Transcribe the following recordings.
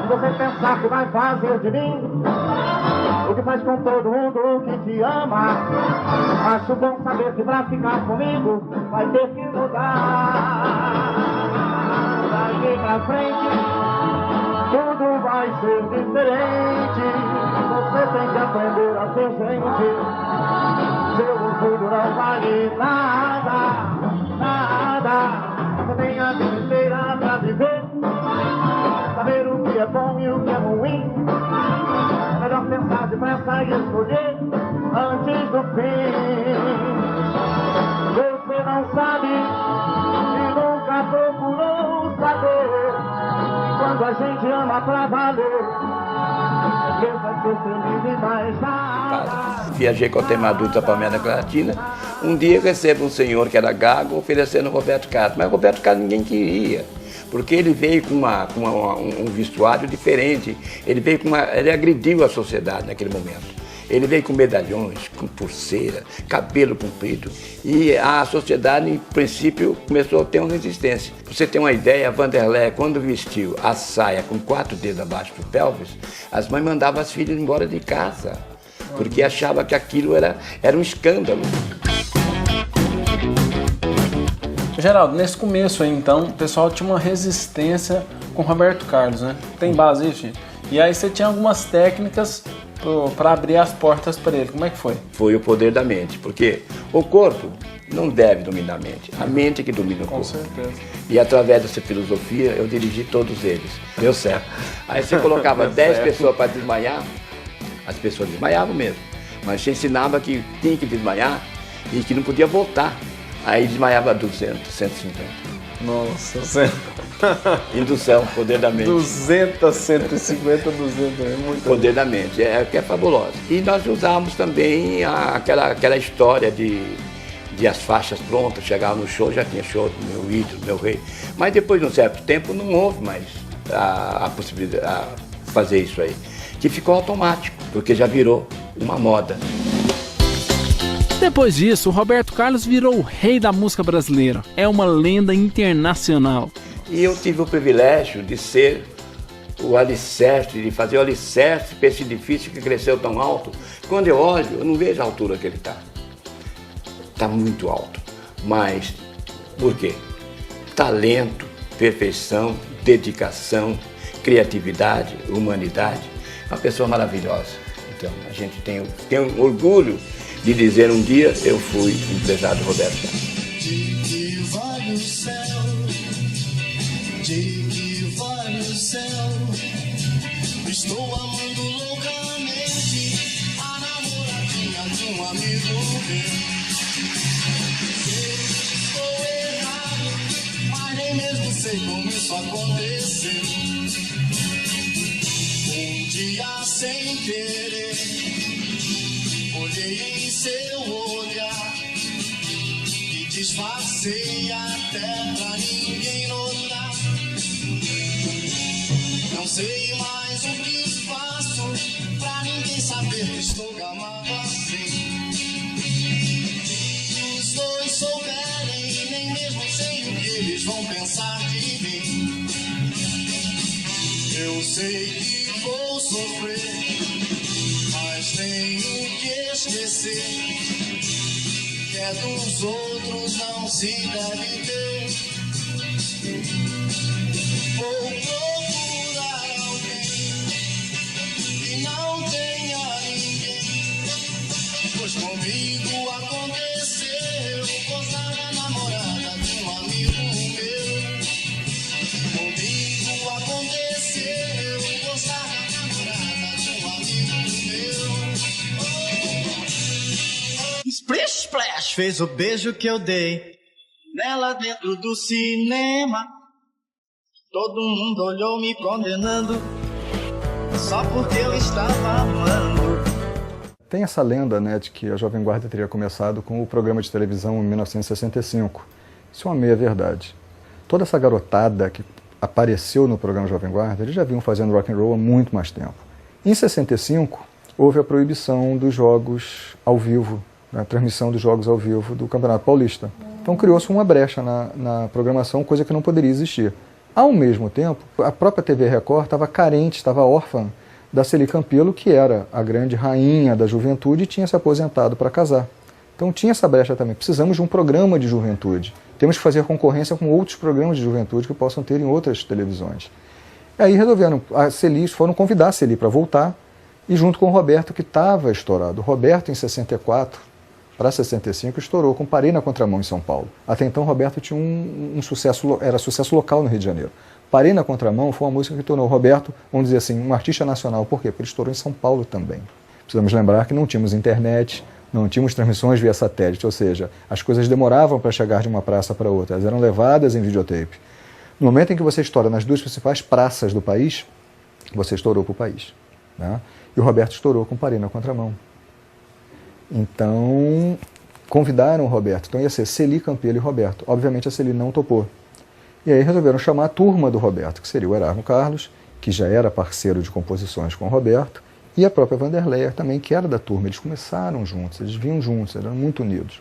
Se você pensar que vai fazer de mim o que faz com todo mundo que te ama, acho bom saber que pra ficar comigo vai ter que mudar. Daqui pra frente tudo vai ser diferente. Você tem que aprender a ser gente. Seu orgulho não vale nada, nada. Você tem a vida inteira pra viver, saber o que é bom e o que é ruim. É melhor pensar depressa e escolher antes do fim. Você não sabe e nunca procurou saber. Quando a gente ama pra valer, Deus vai ser feliz e mais nada. Viajei com a tema adulta para a América Latina. Um dia recebo um senhor que era gago oferecendo Roberto Carlos, mas Roberto Carlos ninguém queria, porque ele veio com um vestuário diferente, ele agrediu a sociedade naquele momento. Ele veio com medalhões, com pulseira, cabelo comprido, e a sociedade, em princípio, começou a ter uma resistência. Pra você ter uma ideia, a Vanderlei, quando vestiu a saia com 4 dedos abaixo do pelvis, as mães mandavam as filhas embora de casa, porque achava que aquilo era um escândalo. Geraldo, nesse começo aí, então, o pessoal tinha uma resistência com Roberto Carlos, né? Tem base isso, gente? E aí você tinha algumas técnicas para abrir as portas para ele. Como é que foi? Foi o poder da mente, porque o corpo não deve dominar a mente é que domina o corpo. Com certeza. E através dessa filosofia eu dirigi todos eles. Deu certo. Aí você colocava 10 pessoas para desmaiar, as pessoas desmaiavam mesmo, mas você ensinava que tinha que desmaiar e que não podia voltar. Aí desmaiava 200, 150. Nossa, Indução, poder da mente. 200, 150, 200, é muito. Poder da mente, que é fabuloso. E nós usávamos também aquela história de as faixas prontas, chegava no show, já tinha show do meu ídolo, do meu rei. Mas depois de um certo tempo não houve mais a possibilidade de fazer isso aí, que ficou automático, porque já virou uma moda. Depois disso, o Roberto Carlos virou o rei da música brasileira. É uma lenda internacional. E eu tive o privilégio de ser o alicerce, de fazer o alicerce para esse edifício que cresceu tão alto. Quando eu olho, eu não vejo a altura que ele está. Está muito alto. Mas por quê? Talento, perfeição, dedicação, criatividade, humanidade. Uma pessoa maravilhosa. Então, a gente tem um orgulho de dizer um dia eu fui empresário do Roberto Carlos. De que vale o céu? De que vale o céu? Estou amando loucamente a namoradinha de um amigo meu. Estou errado, mas nem mesmo sei como isso aconteceu. Um dia sem querer olhei em seu olhar e disfarcei até pra ninguém notar. Não sei mais o que faço pra ninguém saber que estou gamado assim. Se os dois souberem, nem mesmo sei o que eles vão pensar de mim. Eu sei que vou sofrer, mas tenho que esquecer que é dos outros não se deve ter. Vou procurar alguém que não tenha ninguém, pois comigo aconteceu gostar da namorada de um amigo meu. Comigo aconteceu gostar da namorada de um amigo meu. Splish Splash fez o beijo que eu dei nela dentro do cinema. Todo mundo olhou me condenando só porque eu estava amando. Tem essa lenda, né, de que a Jovem Guarda teria começado com o programa de televisão em 1965. Isso é uma meia-verdade. Toda essa garotada que apareceu no programa Jovem Guarda, eles já vinham fazendo rock and roll há muito mais tempo. Em 65, houve a proibição dos jogos ao vivo, a transmissão dos jogos ao vivo do Campeonato Paulista. Então criou-se uma brecha na programação, coisa que não poderia existir. Ao mesmo tempo, a própria TV Record estava carente, estava órfã da Celi Campelo, que era a grande rainha da juventude e tinha se aposentado para casar. Então tinha essa brecha também. Precisamos de um programa de juventude. Temos que fazer concorrência com outros programas de juventude que possam ter em outras televisões. E aí resolveram, foram convidar a Celi para voltar, e junto com o Roberto, que estava estourado. O Roberto, em 64 para 65, estourou com Parei na Contramão em São Paulo. Até então o Roberto tinha um sucesso, era sucesso local no Rio de Janeiro. Parei na Contramão foi uma música que tornou o Roberto, vamos dizer assim, um artista nacional. Por quê? Porque ele estourou em São Paulo também. Precisamos lembrar que não tínhamos internet, não tínhamos transmissões via satélite, ou seja, as coisas demoravam para chegar de uma praça para outra, elas eram levadas em videotape. No momento em que você estoura nas duas principais praças do país, você estourou para o país. Né? E o Roberto estourou com Parei na Contramão. Então, convidaram o Roberto. Então ia ser Celi, Campelo e Roberto. Obviamente a Celi não topou. E aí resolveram chamar a turma do Roberto, que seria o Erasmo Carlos, que já era parceiro de composições com o Roberto, e a própria Vanderleia também, que era da turma. Eles começaram juntos, eles vinham juntos, eram muito unidos.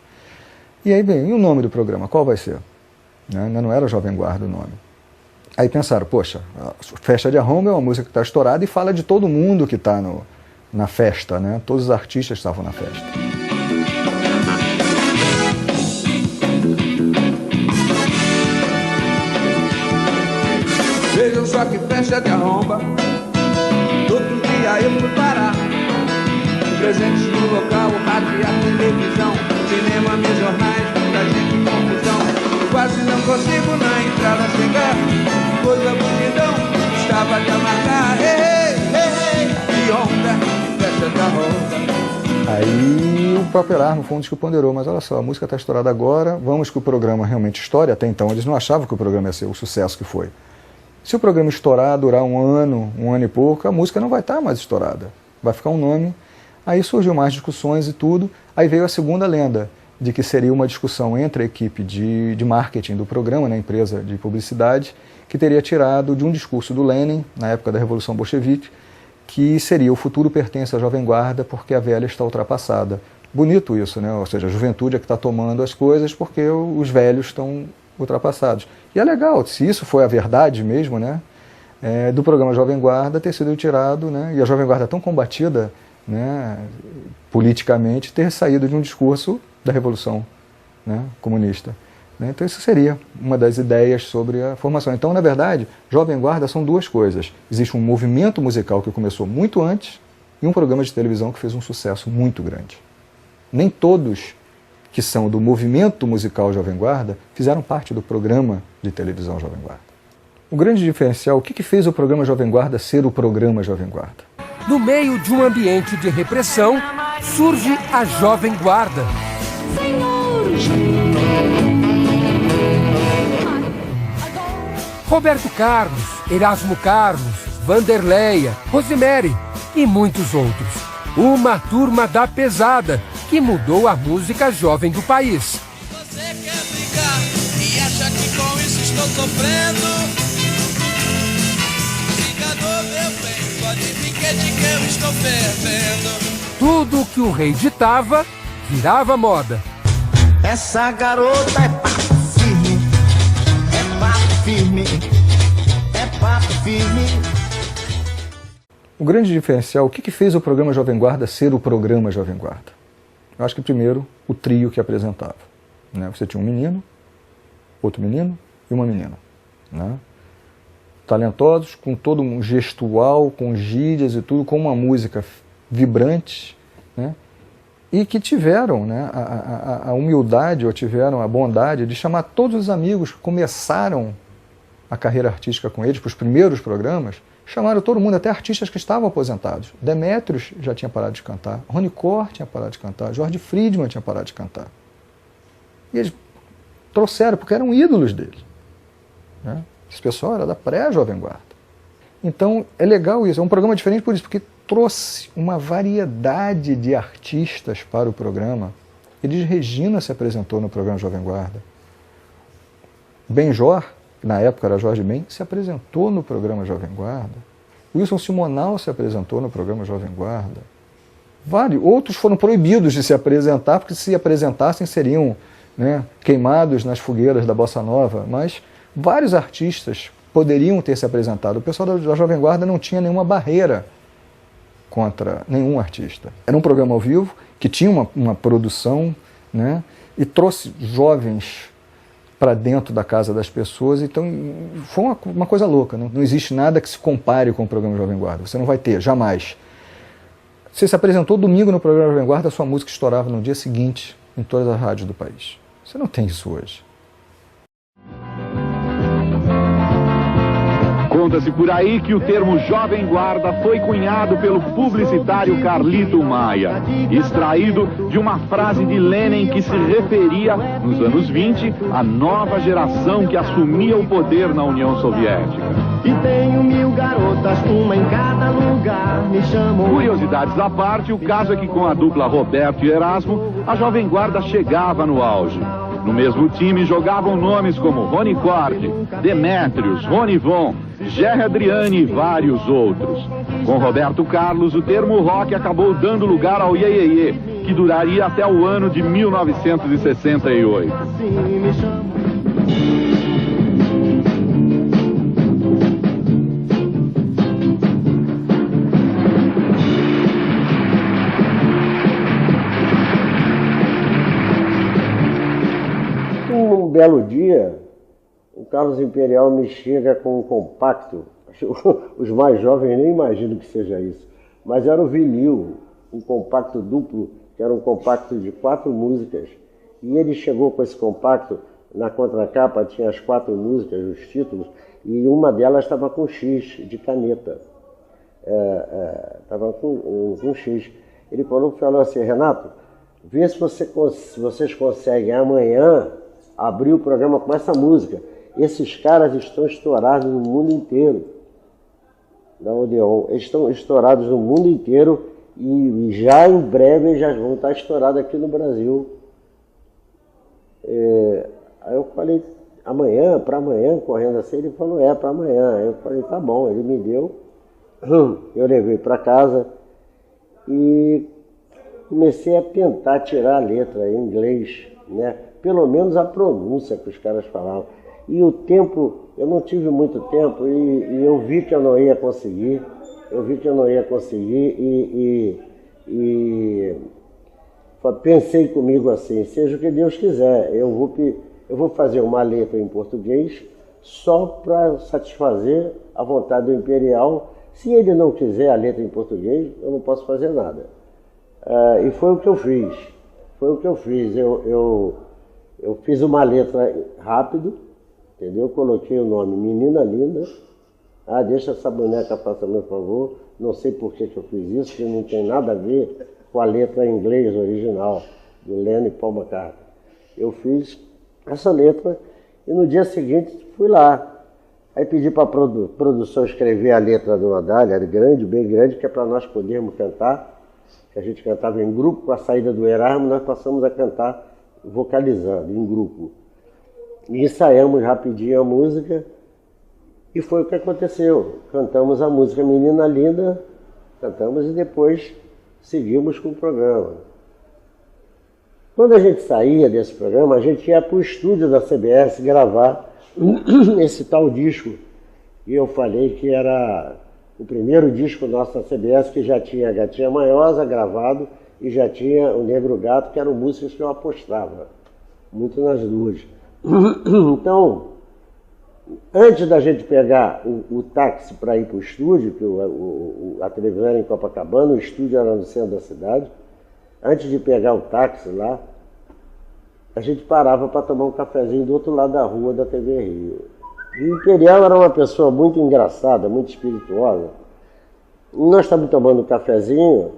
E aí, bem, e o nome do programa, qual vai ser? Né? Não era Jovem Guarda o nome. Aí pensaram, poxa, a Festa de Arromba é uma música que está estourada e fala de todo mundo que está na festa, né? Todos os artistas estavam na festa. Vejam só que festa de arromba. Outro dia eu fui parar. Presentes no local, o rádio e a televisão, cinema, meus jornais, muita gente em confusão. Quase não consigo na entrada chegar, pois a multidão estava de amargar. Que onda, que festa de arromba. Aí o próprio Erasmo foi um dos que ponderou, mas olha só, a música está estourada agora, vamos que o programa realmente estoure. Até então eles não achavam que o programa ia ser o sucesso que foi. Se o programa estourar, durar um ano e pouco, a música não vai estar mais estourada. Vai ficar um nome. Aí surgiu mais discussões e tudo. Aí veio a segunda lenda, de que seria uma discussão entre a equipe de marketing do programa, na empresa de publicidade, que teria tirado de um discurso do Lenin, na época da Revolução Bolchevique, que seria o futuro pertence à Jovem Guarda porque a velha está ultrapassada. Bonito isso, né? Ou seja, a juventude é que está tomando as coisas porque os velhos estão ultrapassados. E é legal, se isso foi a verdade mesmo, né, do programa Jovem Guarda ter sido tirado, né, e a Jovem Guarda tão combatida, né, politicamente, ter saído de um discurso da Revolução, né, comunista. Né? Então isso seria uma das ideias sobre a formação. Então, na verdade, Jovem Guarda são duas coisas. Existe um movimento musical que começou muito antes e um programa de televisão que fez um sucesso muito grande. Nem todos que são do movimento musical Jovem Guarda, fizeram parte do programa de televisão Jovem Guarda. O grande diferencial, o que fez o programa Jovem Guarda ser o programa Jovem Guarda? No meio de um ambiente de repressão, surge a Jovem Guarda. Roberto Carlos, Erasmo Carlos, Vanderleia, Rosemary e muitos outros. Uma turma da pesada que mudou a música jovem do país. Você quer brincar e acha que com isso estou sofrendo? Brigador, meu bem, pode vir que eu estou fervendo. Tudo que o rei ditava virava moda. Essa garota é papo firme, é papo firme, é papo firme. O grande diferencial, o que fez o programa Jovem Guarda ser o programa Jovem Guarda? Eu acho que primeiro o trio que apresentava. Né? Você tinha um menino, outro menino e uma menina. Né? Talentosos, com todo um gestual, com gírias e tudo, com uma música vibrante, né? E que tiveram, né, a humildade, ou tiveram a bondade de chamar todos os amigos que começaram a carreira artística com eles, para os primeiros programas, chamaram todo mundo, até artistas que estavam aposentados. Demétrios já tinha parado de cantar, Rony Cor tinha parado de cantar, Jorge Friedman tinha parado de cantar. E eles trouxeram, porque eram ídolos deles. Né? Esse pessoal era da pré-Jovem Guarda. Então, é legal isso, é um programa diferente por isso, porque trouxe uma variedade de artistas para o programa. Elis Regina se apresentou no programa Jovem Guarda. Benjor, que na época era Jorge Ben, se apresentou no programa Jovem Guarda. Wilson Simonal se apresentou no programa Jovem Guarda. Vários outros foram proibidos de se apresentar, porque se apresentassem seriam, né, queimados nas fogueiras da Bossa Nova. Mas vários artistas poderiam ter se apresentado. O pessoal da Jovem Guarda não tinha nenhuma barreira contra nenhum artista. Era um programa ao vivo que tinha uma produção, né, e trouxe jovens para dentro da casa das pessoas. Então foi uma coisa louca. Não existe nada que se compare com o programa Jovem Guarda. Você não vai ter, jamais. Você se apresentou domingo no programa Jovem Guarda, a sua música estourava no dia seguinte em todas as rádios do país. Você não tem isso hoje. Conta-se por aí que o termo Jovem Guarda foi cunhado pelo publicitário Carlito Maia, extraído de uma frase de Lenin que se referia, nos anos 20, à nova geração que assumia o poder na União Soviética. E tenho 1000 garotas, uma em cada lugar, me chamam... Curiosidades à parte, o caso é que com a dupla Roberto e Erasmo, a Jovem Guarda chegava no auge. No mesmo time jogavam nomes como Rony Cord, Demétrios, Rony Von, Gerry Adriani e vários outros. Com Roberto Carlos, o termo rock acabou dando lugar ao Iê Iê Iê, que duraria até o ano de 1968. Um belo dia, o Carlos Imperial me chega com um compacto. Os mais jovens nem imaginam que seja isso, mas era o vinil, um compacto duplo, que era um compacto de 4 músicas. E ele chegou com esse compacto, na contracapa tinha as 4 músicas, os títulos, e uma delas estava com X de caneta. Estava com X. Ele falou assim: Renato, vê se vocês conseguem amanhã abrir o programa com essa música. Esses caras estão estourados no mundo inteiro, da Odeon. Eles estão estourados no mundo inteiro e já em breve eles já vão estar estourados aqui no Brasil. Aí eu falei, amanhã, para amanhã, correndo assim, ele falou, para amanhã. Aí eu falei, tá bom, ele me deu, eu levei para casa e comecei a tentar tirar a letra em inglês, né? Pelo menos a pronúncia que os caras falavam. E o tempo, eu não tive muito tempo e eu vi que eu não ia conseguir. E pensei comigo assim, seja o que Deus quiser, eu vou fazer uma letra em português só para satisfazer a vontade do Imperial. Se ele não quiser a letra em português, eu não posso fazer nada. E foi o que eu fiz. Eu fiz uma letra rápido, entendeu? Coloquei o nome Menina Linda. Deixa essa boneca passar, meu favor. Não sei por que eu fiz isso, porque não tem nada a ver com a letra em inglês original, do Lennon e Paul McCartney. Eu fiz essa letra e no dia seguinte fui lá. Aí pedi para a produção escrever a letra do Nadal, era grande, bem grande, que é para nós podermos cantar. A gente cantava em grupo, com a saída do Erasmo, nós passamos a cantar vocalizando, em grupo. E ensaiamos rapidinho a música, e foi o que aconteceu. Cantamos a música Menina Linda, cantamos e depois seguimos com o programa. Quando a gente saía desse programa, a gente ia para o estúdio da CBS gravar esse tal disco. E eu falei que era o primeiro disco nosso da CBS, que já tinha a Gatinha Manhosa gravado e já tinha o Negro Gato, que eram músicas que eu apostava muito nas duas. Então, antes da gente pegar o táxi para ir para o estúdio, que a televisão era em Copacabana, o estúdio era no centro da cidade, antes de pegar o táxi lá, a gente parava para tomar um cafezinho do outro lado da rua da TV Rio. E o Imperial era uma pessoa muito engraçada, muito espirituosa. Nós estávamos tomando um cafezinho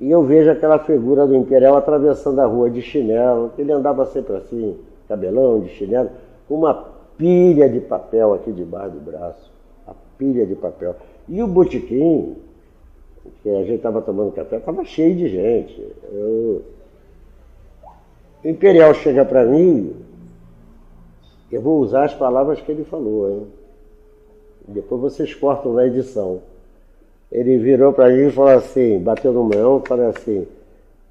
e eu vejo aquela figura do Imperial atravessando a rua de chinelo. Ele andava sempre assim, cabelão, de chinelo, com uma pilha de papel aqui debaixo do braço. A pilha de papel. E o botequim, que a gente estava tomando café, estava cheio de gente. O Imperial chega para mim, eu vou usar as palavras que ele falou, hein? Depois vocês cortam na edição. Ele virou para mim e falou assim, bateu no meu ombro e falou assim,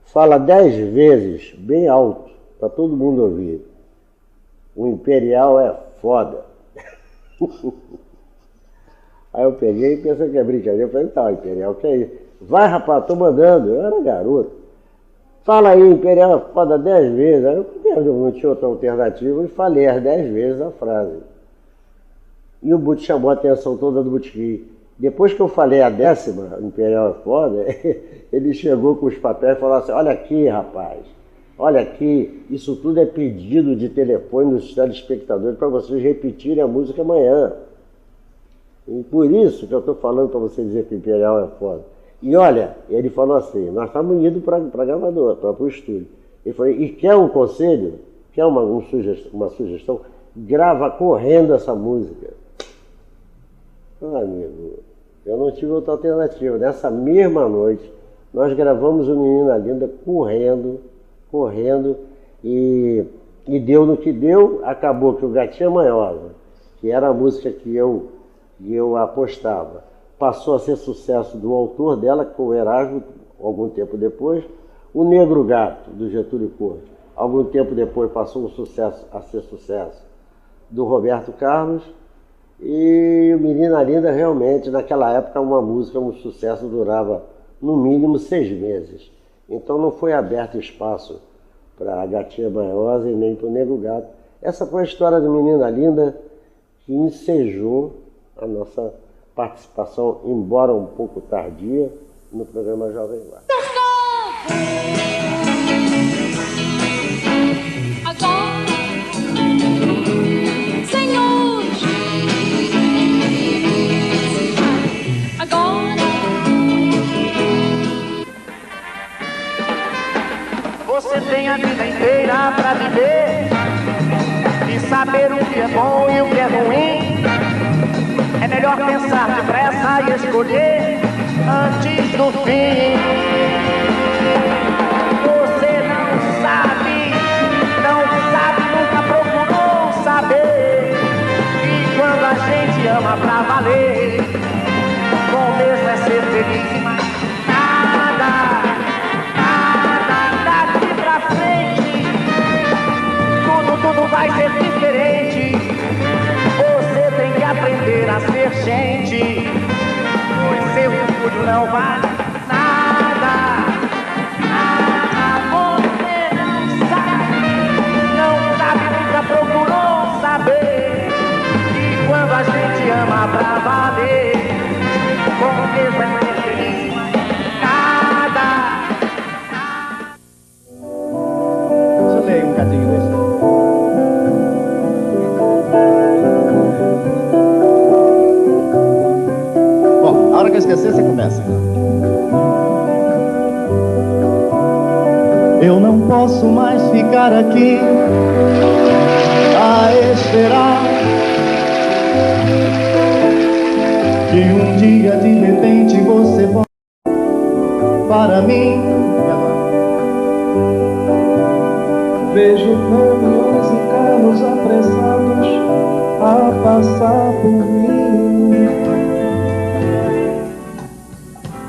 fala 10 vezes, bem alto, para todo mundo ouvir. O Imperial é foda. Aí eu peguei e pensei que é brincadeira. Eu falei, tá, Imperial, que é isso? Vai, rapaz, tô mandando. Eu era garoto. Fala aí, Imperial é foda 10 vezes. Aí eu não tinha outra alternativa e falei as 10 vezes a frase. E o Butch chamou a atenção toda do Botequim. Depois que eu falei a 10ª, Imperial é foda, ele chegou com os papéis e falou assim, olha aqui, rapaz, olha aqui, isso tudo é pedido de telefone dos telespectadores para vocês repetirem a música amanhã. E por isso que eu estou falando para vocês dizer que o Imperial é foda. E olha, ele falou assim, nós estamos indo para a gravadora, para o estúdio. Ele falou, e quer um conselho? Quer uma sugestão? Grava correndo essa música. Ah, amigo, eu não tive outra alternativa. Nessa mesma noite, nós gravamos o Menina Linda correndo, e deu no que deu. Acabou que o Gatinha Manhosa, que era a música que eu apostava, passou a ser sucesso do autor dela, que foi o Erasmo, algum tempo depois. O Negro Gato, do Getúlio Corte, algum tempo depois passou a ser sucesso do Roberto Carlos. E o Menina Linda realmente, naquela época, uma música, um sucesso, durava no mínimo 6 meses. Então não foi aberto espaço para a Gatinha Manhosa e nem para o Negro Gato. Essa foi a história do Menina Linda que ensejou a nossa participação, embora um pouco tardia, no programa Jovem Guarda. Você tem a vida inteira pra viver e saber o que é bom e o que é ruim. É melhor pensar depressa e escolher antes do fim. Você não sabe, nunca procurou saber. E quando a gente ama pra valer, bom mesmo é ser feliz, mas nada daqui pra frente. Tudo vai ser diferente. Você tem que aprender a ser gente, pois seu futuro não vale nada. Você não sabe, nunca procurou saber. E quando a gente ama pra valer, bom mesmo é ser feliz, mas nada. Deixa eu ler um cadinho desse. Bom, a hora que eu esquecer, você começa. Eu não posso mais ficar aqui a esperar que um dia de repente você volte para mim. Vejo caminhões e carros apressados a passar por mim.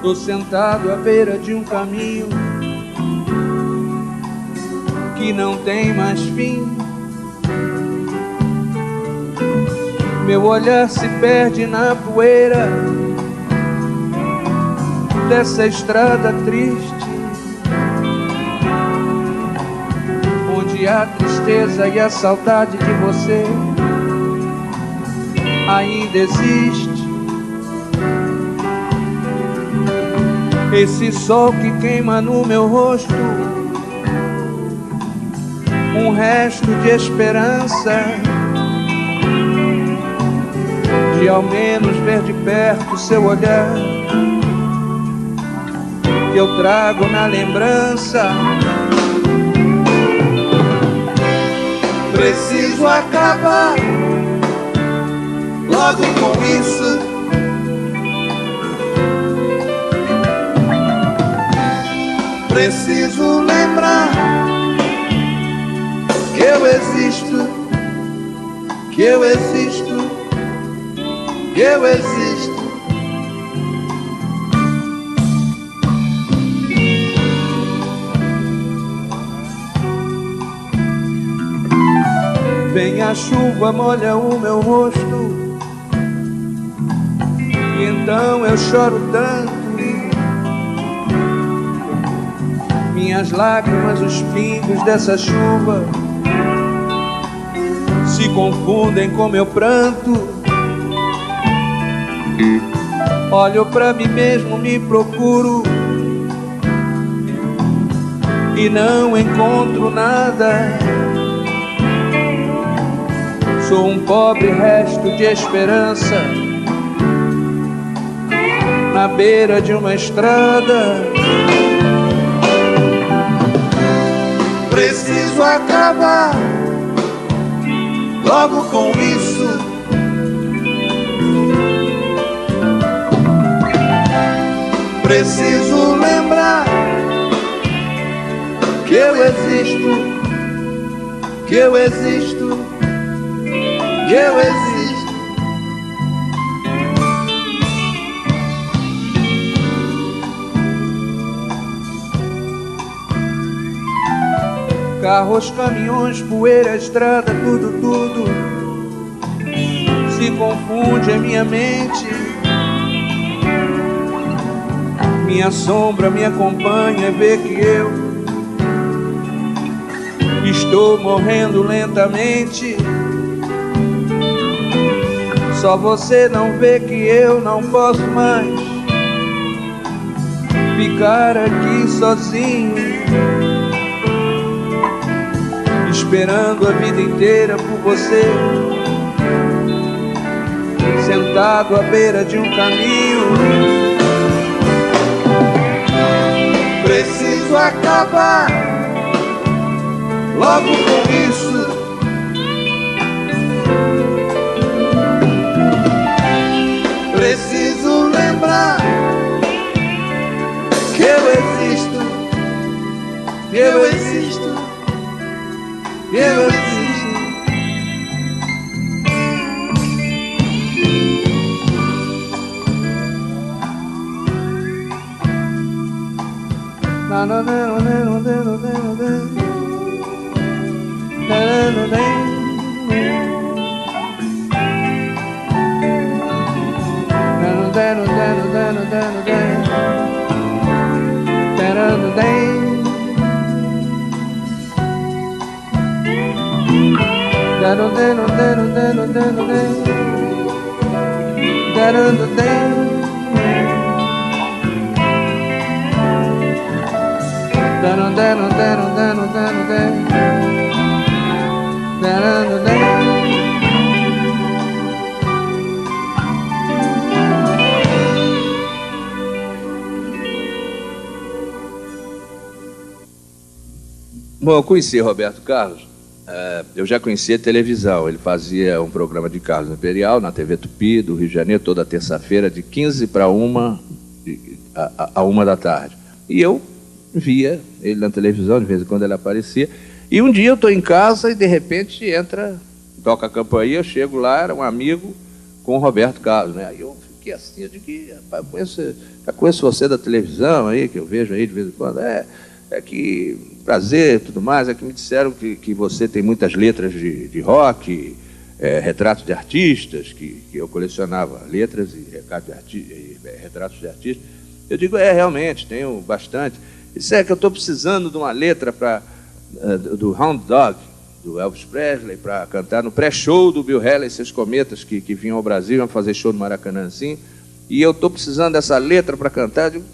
Tô sentado à beira de um caminho que não tem mais fim. Meu olhar se perde na poeira dessa estrada triste, onde a tristeza e a saudade de você ainda existe. Esse sol que queima no meu rosto, um resto de esperança de ao menos ver de perto seu olhar, que eu trago na lembrança. Preciso acabar logo com isso. Preciso lembrar que eu existo, que eu existo, que eu existo. Vem a chuva, molha o meu rosto, E então eu choro tanto, minhas lágrimas, os pingos dessa chuva se confundem com meu pranto. Olho pra mim mesmo, me procuro e não encontro nada. Sou um pobre resto de esperança na beira de uma estrada. Preciso acabar logo com isso. Preciso lembrar que eu existo, que eu existo, que eu existo. Carros, caminhões, poeira, estrada, tudo se confunde em minha mente. Minha sombra me acompanha, vê que eu estou morrendo lentamente. Só você não vê que eu não posso mais ficar aqui sozinho, esperando a vida inteira por você, sentado à beira de um caminho. Preciso acabar logo com isso. Preciso lembrar que eu existo, que eu existo, que eu existo. Na na na na na na na Bom, eu conheci Roberto Carlos, eu já conhecia a televisão. Ele fazia um programa de Carlos Imperial na TV Tupi, do Rio de Janeiro, toda terça-feira, de 15 para 1 a 1 da tarde. E eu via ele na televisão, de vez em quando ele aparecia. E um dia eu estou em casa e, de repente, toca a campainha, eu chego lá, era um amigo com o Roberto Carlos, né? Aí eu fiquei assim, eu digo, rapaz, já conheço você da televisão aí, que eu vejo aí de vez em quando. É que prazer e tudo mais, é que me disseram que você tem muitas letras de rock, retratos de artistas, que eu colecionava letras e retratos de artistas. Eu digo, realmente, tenho bastante. Isso é que eu estou precisando de uma letra do Hound Dog, do Elvis Presley, para cantar no pré-show do Bill Haley e seus Cometas, que vinham ao Brasil, iam fazer show no Maracanã, assim, e eu estou precisando dessa letra para cantar. Eu digo,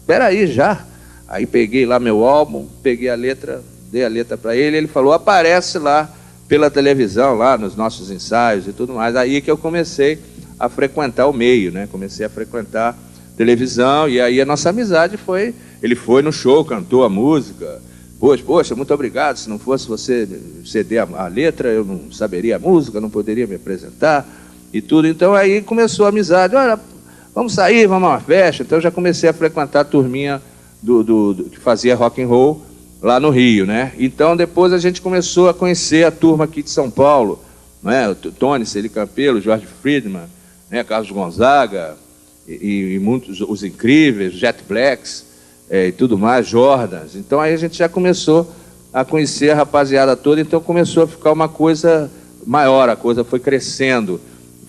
peraí, já. Aí peguei lá meu álbum, peguei a letra, dei a letra para ele, ele falou, aparece lá pela televisão, lá nos nossos ensaios e tudo mais. Aí que eu comecei a frequentar o meio, né? Comecei a frequentar televisão, e aí a nossa amizade foi, ele foi no show, cantou a música, poxa, muito obrigado, se não fosse você ceder a letra, eu não saberia a música, não poderia me apresentar e tudo. Então aí começou a amizade, olha, vamos sair, vamos a uma festa. Então eu já comecei a frequentar a turminha que fazia rock and roll lá no Rio, né? Então depois a gente começou a conhecer a turma aqui de São Paulo, né? O Tony Celi Campelo, Jorge Friedman, né? Carlos Gonzaga e muitos, os incríveis, Jet Blacks e tudo mais, Jordans. Então aí a gente já começou a conhecer a rapaziada toda, então começou a ficar uma coisa maior, a coisa foi crescendo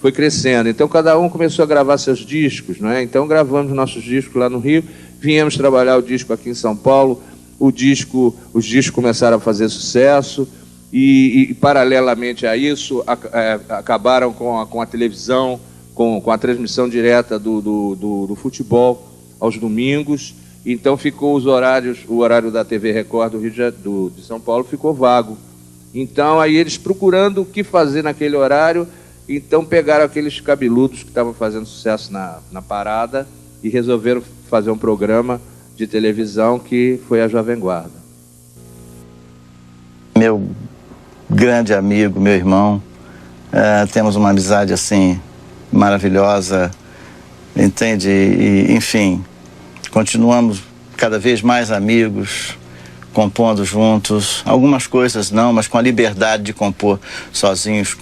foi crescendo. Então, cada um começou a gravar seus discos, não é? Então, gravamos nossos discos lá no Rio, viemos trabalhar o disco aqui em São Paulo, os discos começaram a fazer sucesso, e paralelamente a isso, acabaram com a televisão, com a transmissão direta do futebol aos domingos. Então, ficou o horário da TV Record de São Paulo ficou vago. Então, aí eles procurando o que fazer naquele horário, então pegaram aqueles cabeludos que estavam fazendo sucesso na parada e resolveram fazer um programa de televisão que foi a Jovem Guarda. Meu grande amigo, meu irmão, temos uma amizade assim maravilhosa, entende? E, enfim, continuamos cada vez mais amigos, compondo juntos, algumas coisas não, mas com a liberdade de compor sozinhos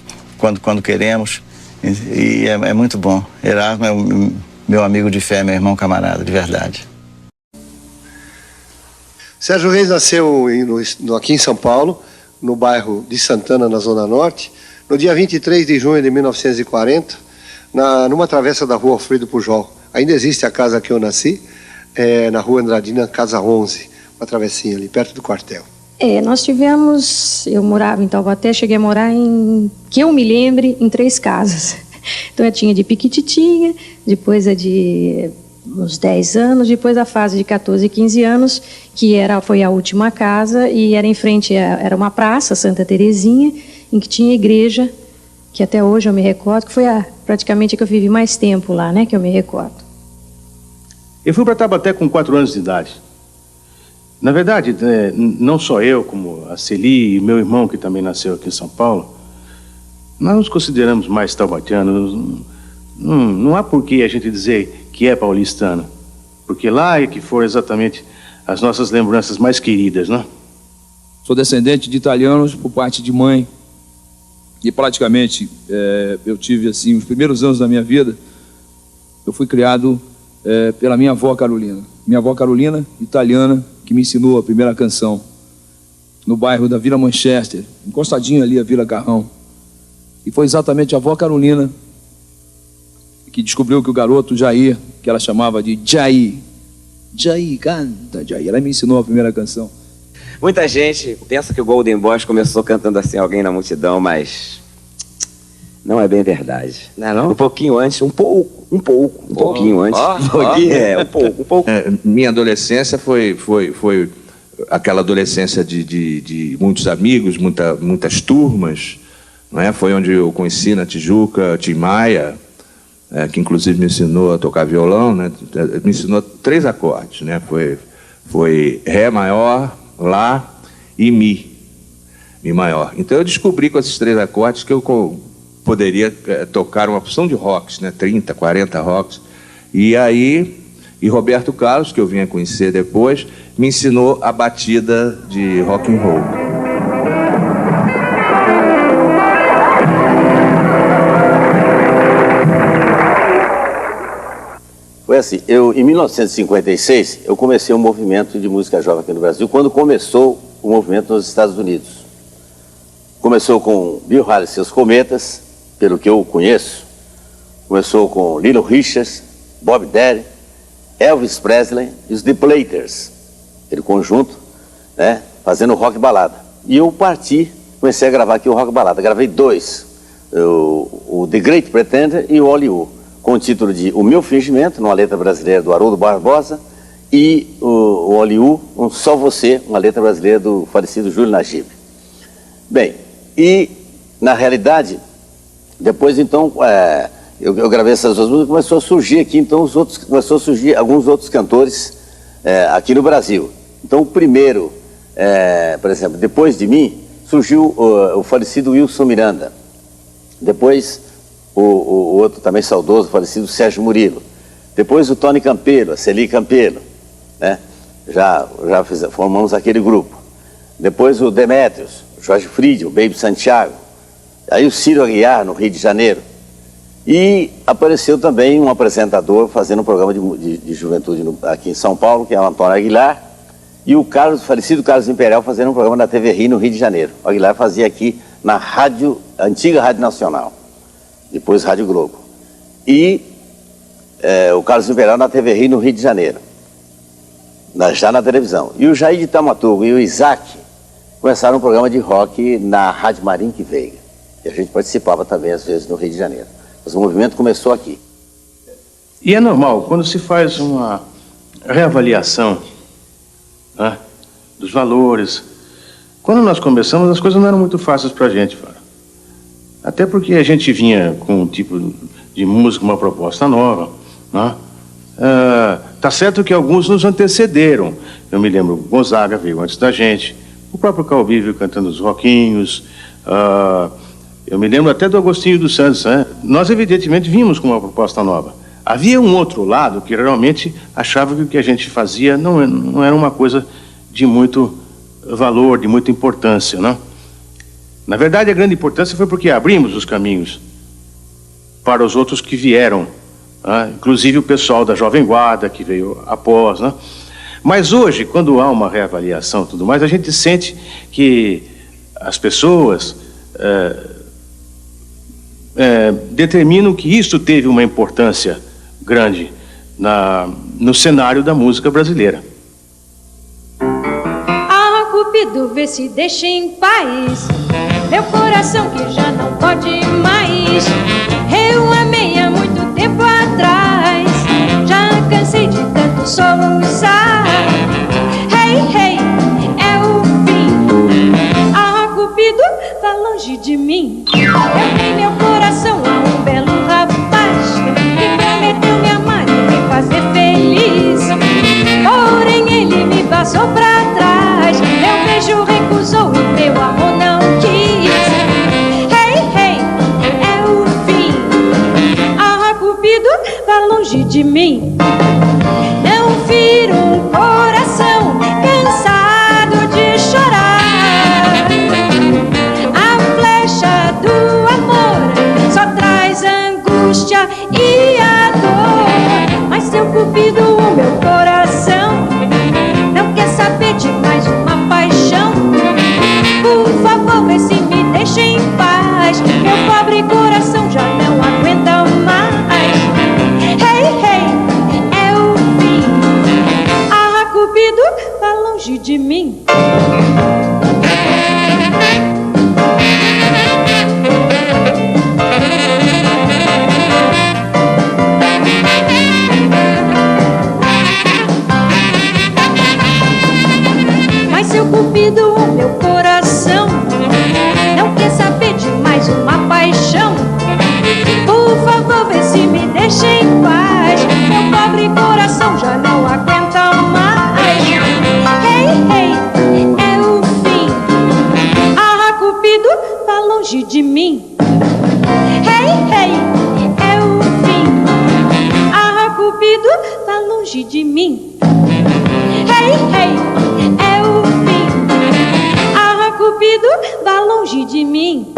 quando queremos, e é muito bom. Erasmo é meu amigo de fé, meu irmão camarada, de verdade. Sérgio Reis nasceu aqui em São Paulo, no bairro de Santana, na Zona Norte, no dia 23 de junho de 1940, numa travessa da rua Alfredo Pujol. Ainda existe a casa que eu nasci, na rua Andradina, casa 11, uma travessinha ali, perto do quartel. Nós tivemos, eu morava em Taubaté, cheguei a morar que eu me lembre, em 3 casas. Então eu tinha de Piquititinha, depois de uns 10 anos, depois a fase de 14 e 15 anos, que foi a última casa, e era em frente, era uma praça, Santa Terezinha, em que tinha igreja, que até hoje eu me recordo, que foi praticamente a que eu vivi mais tempo lá, né, que eu me recordo. Eu fui para Taubaté com 4 anos de idade. Na verdade, não só eu, como a Celi e meu irmão, que também nasceu aqui em São Paulo, nós nos consideramos mais taubatianos. Não há por que a gente dizer que é paulistano, porque lá é que foram exatamente as nossas lembranças mais queridas, né? Sou descendente de italianos por parte de mãe, e praticamente eu tive assim os primeiros anos da minha vida, eu fui criado pela minha avó Carolina. Minha avó Carolina, italiana, que me ensinou a primeira canção no bairro da Vila Manchester, encostadinho ali a Vila Carrão. E foi exatamente a avó Carolina que descobriu que o garoto Jair, que ela chamava de Jair, canta Jair, ela me ensinou a primeira canção. Muita gente pensa que o Golden Boys começou cantando assim, alguém na multidão, mas não é bem verdade. Não é não? Um pouquinho antes, um pouquinho antes. Um pouco. Minha adolescência foi aquela adolescência de muitos amigos, muitas turmas, não é? Foi onde eu conheci na Tijuca, Tim Maia, que inclusive me ensinou a tocar violão, né? Me ensinou 3 acordes, né? Foi Ré maior, Lá e Mi maior. Então eu descobri com esses 3 acordes que eu poderia tocar uma opção de rocks, né? 30, 40 rocks. E Roberto Carlos, que eu vinha conhecer depois, me ensinou a batida de rock and roll. Foi assim, em 1956, eu comecei um movimento de música jovem aqui no Brasil, quando começou o movimento nos Estados Unidos. Começou com Bill Haley e seus Cometas, pelo que eu conheço. Começou com Little Richards, Bob Dylan, Elvis Presley e os The Platters, aquele conjunto, né, fazendo rock balada. E eu comecei a gravar aqui o rock balada. Gravei 2, o The Great Pretender e o Hollywood, com o título de O Meu Fingimento, numa letra brasileira do Haroldo Barbosa, e o Hollywood, Só Você, uma letra brasileira do falecido Júlio Najib. Bem, e na realidade, depois então, eu gravei essas 2 músicas, começou a surgir aqui, então começou a surgir alguns outros cantores aqui no Brasil. Então o primeiro, por exemplo, depois de mim, surgiu o falecido Wilson Miranda. Depois o outro também saudoso, falecido Sérgio Murilo. Depois o Tony Campelo, a Celi Campelo, né? Já formamos aquele grupo. Depois o Demétrios, o Jorge Fried, o Baby Santiago. Aí o Ciro Aguiar, no Rio de Janeiro. E apareceu também um apresentador fazendo um programa de juventude aqui em São Paulo, que é o Antônio Aguilar. E o falecido Carlos Imperial fazendo um programa na TV Rio, no Rio de Janeiro. O Aguilar fazia aqui na antiga Rádio Nacional. depois Rádio Globo. E o Carlos Imperial na TV Rio, no Rio de Janeiro, já na televisão. E o Jair de Taumaturgo e o Isaac começaram um programa de rock na Rádio Marinque Veiga. E a gente participava também, às vezes, no Rio de Janeiro. Mas o movimento começou aqui. E é normal, quando se faz uma reavaliação, né, dos valores. Quando nós começamos, as coisas não eram muito fáceis pra gente, cara. Até porque a gente vinha com um tipo de música, uma proposta nova, né? Tá certo que alguns nos antecederam. Eu me lembro, Gonzaga veio antes da gente, o próprio Calbi veio cantando os rockinhos, eu me lembro até do Agostinho dos Santos, né? Nós, evidentemente, vimos com uma proposta nova. Havia um outro lado que realmente achava que o que a gente fazia não era uma coisa de muito valor, de muita importância, né? Na verdade, a grande importância foi porque abrimos os caminhos para os outros que vieram, né? Inclusive o pessoal da Jovem Guarda, que veio após, né? Mas hoje, quando há uma reavaliação e tudo mais, a gente sente que as pessoas determinam que isto teve uma importância grande no cenário da música brasileira. Ah, Cupido, vê se deixa em paz meu coração que já não pode mais. Eu amei há muito tempo atrás, já cansei de tanto soluçar. Hey, hey, é o fim. Ah, Cupido, vá longe de mim. Eu dei meu coração a um belo rapaz que prometeu me amar e me fazer feliz. Porém ele me passou pra trás, meu beijo recusou e meu amor não quis. Hey, hey, é o fim. Ah, Cupido, vá longe de mim. Não firo um coração cansado de chorar. A flecha do amor só traz angústia e a dor. Mas seu Cupido, o meu coração não quer saber de mais uma paixão. Por favor, vê se me deixa em paz, meu pobre coração já não aguenta mais. Hey, hey, é o fim. Ah, Cupido, vá longe de mim. Mas seu Cupido, o meu coração não quer saber de mais uma paixão. Por favor, vê se me deixa em paz, meu pobre coração já não aguenta mais. Hey, hey, é o fim. Ah, Cupido, vá longe de mim. Hey, hey, é o fim. Ah, Cupido, vá longe de mim. Hey, hey, é o fim. Ah, Cupido, vá longe de mim.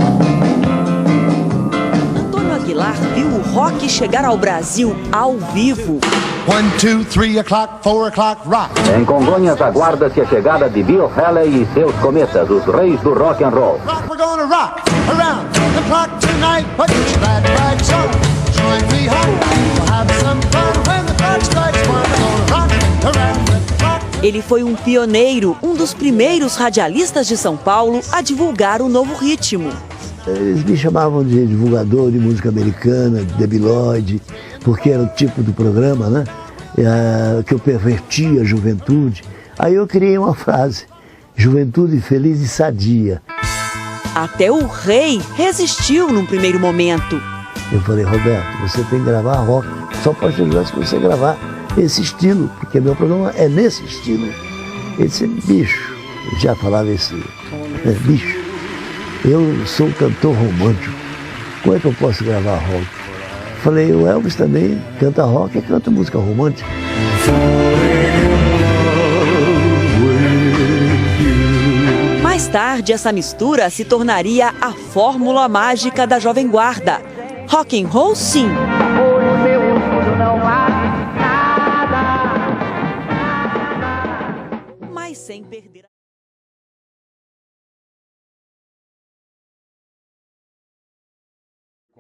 Antônio Aguilar viu o rock chegar ao Brasil ao vivo. 1, 2, 3 o'clock, 4 o'clock, rock. Em Congonhas aguarda-se a chegada de Bill Haley e seus cometas, os reis do rock and roll. Rock, we're gonna rock around the clock tonight. Put your glad rags on, join me home. We'll have some fun when the clock strikes 1. We're gonna rock around the clock. Ele foi um pioneiro, um dos primeiros radialistas de São Paulo a divulgar o novo ritmo. Eles me chamavam de divulgador de música americana, de debilóide, porque era o tipo do programa, né? Que eu pervertia a juventude. Aí eu criei uma frase: juventude feliz e sadia. Até o rei resistiu num primeiro momento. Eu falei: Roberto, você tem que gravar rock, só pode ajudar se você gravar esse estilo, porque meu programa é nesse estilo. Ele disse: bicho, eu já falava esse, bicho, eu sou cantor romântico, como é que eu posso gravar rock? Falei: o Elvis também canta rock e canta música romântica. Mais tarde, essa mistura se tornaria a fórmula mágica da Jovem Guarda. Rock and roll, sim. Mas sem perder.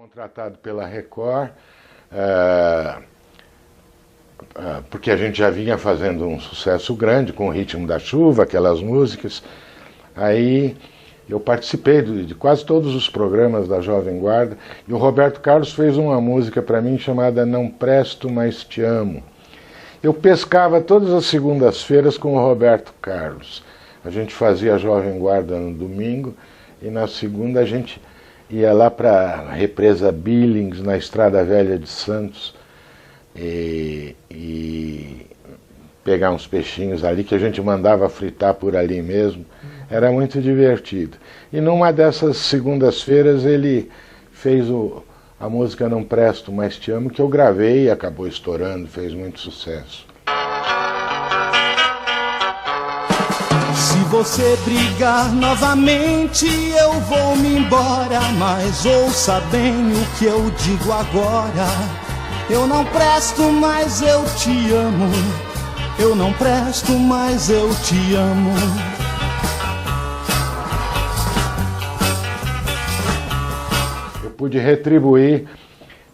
Contratado pela Record, porque a gente já vinha fazendo um sucesso grande com o Ritmo da Chuva, aquelas músicas. Aí eu participei de quase todos os programas da Jovem Guarda, e o Roberto Carlos fez uma música para mim chamada Não Presto, Mas Te Amo. Eu pescava todas as segundas-feiras com o Roberto Carlos. A gente fazia a Jovem Guarda no domingo, e na segunda a gente ia lá para a represa Billings, na Estrada Velha de Santos, e pegar uns peixinhos ali que a gente mandava fritar por ali mesmo. Era muito divertido. E numa dessas segundas-feiras ele fez a música Não Presto, Mas Te Amo, que eu gravei e acabou estourando, fez muito sucesso. Se você brigar novamente, eu vou me embora. Mas ouça bem o que eu digo agora. Eu não presto, mas eu te amo. Eu não presto, mas eu te amo. Eu pude retribuir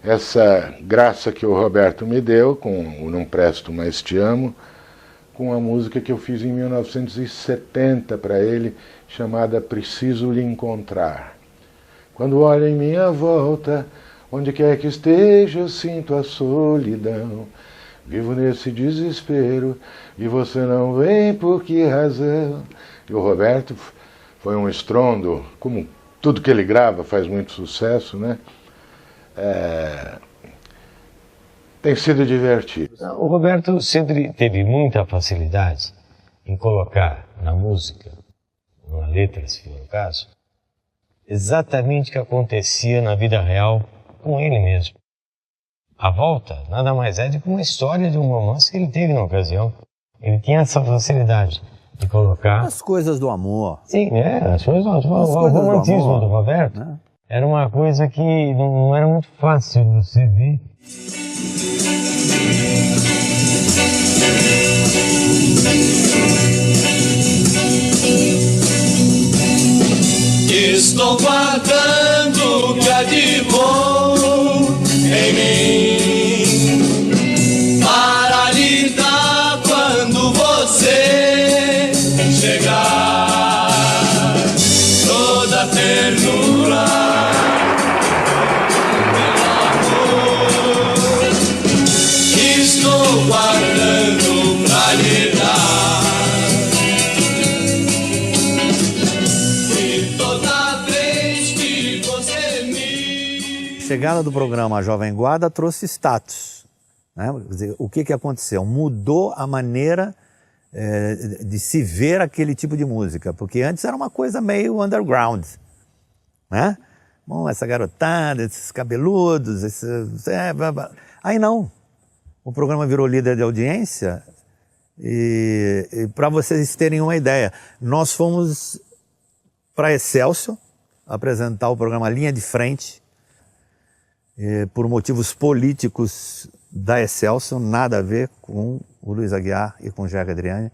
essa graça que o Roberto me deu com o Não Presto, Mas Te Amo, com a música que eu fiz em 1970 para ele, chamada Preciso Lhe Encontrar. Quando olho em minha volta, onde quer que esteja, eu sinto a solidão. Vivo nesse desespero e você não vem, por que razão? E o Roberto foi um estrondo, como tudo que ele grava faz muito sucesso, né? Tem sido divertido. O Roberto sempre teve muita facilidade em colocar na música, na letra, se for o caso, exatamente o que acontecia na vida real com ele mesmo. A Volta nada mais é do que uma história de um romance que ele teve na ocasião. Ele tinha essa facilidade de colocar... As coisas do amor. Sim, as coisas do amor. O romantismo do Roberto era uma coisa que não era muito fácil de você ver. Estou guardando o que há de bom em mim para lhe dar quando você chegar. Toda ternura, meu amor, estou guardando pra lhe dar. A chegada do programa Jovem Guarda trouxe status, né? Quer dizer, o que aconteceu? Mudou a maneira de se ver aquele tipo de música, porque antes era uma coisa meio underground, né? Bom, essa garotada, esses cabeludos, aí não. O programa virou líder de audiência e para vocês terem uma ideia, nós fomos para Excelsior apresentar o programa Linha de Frente, por motivos políticos da Excelsior, nada a ver com o Luiz Aguiar e com o Jair Adriani.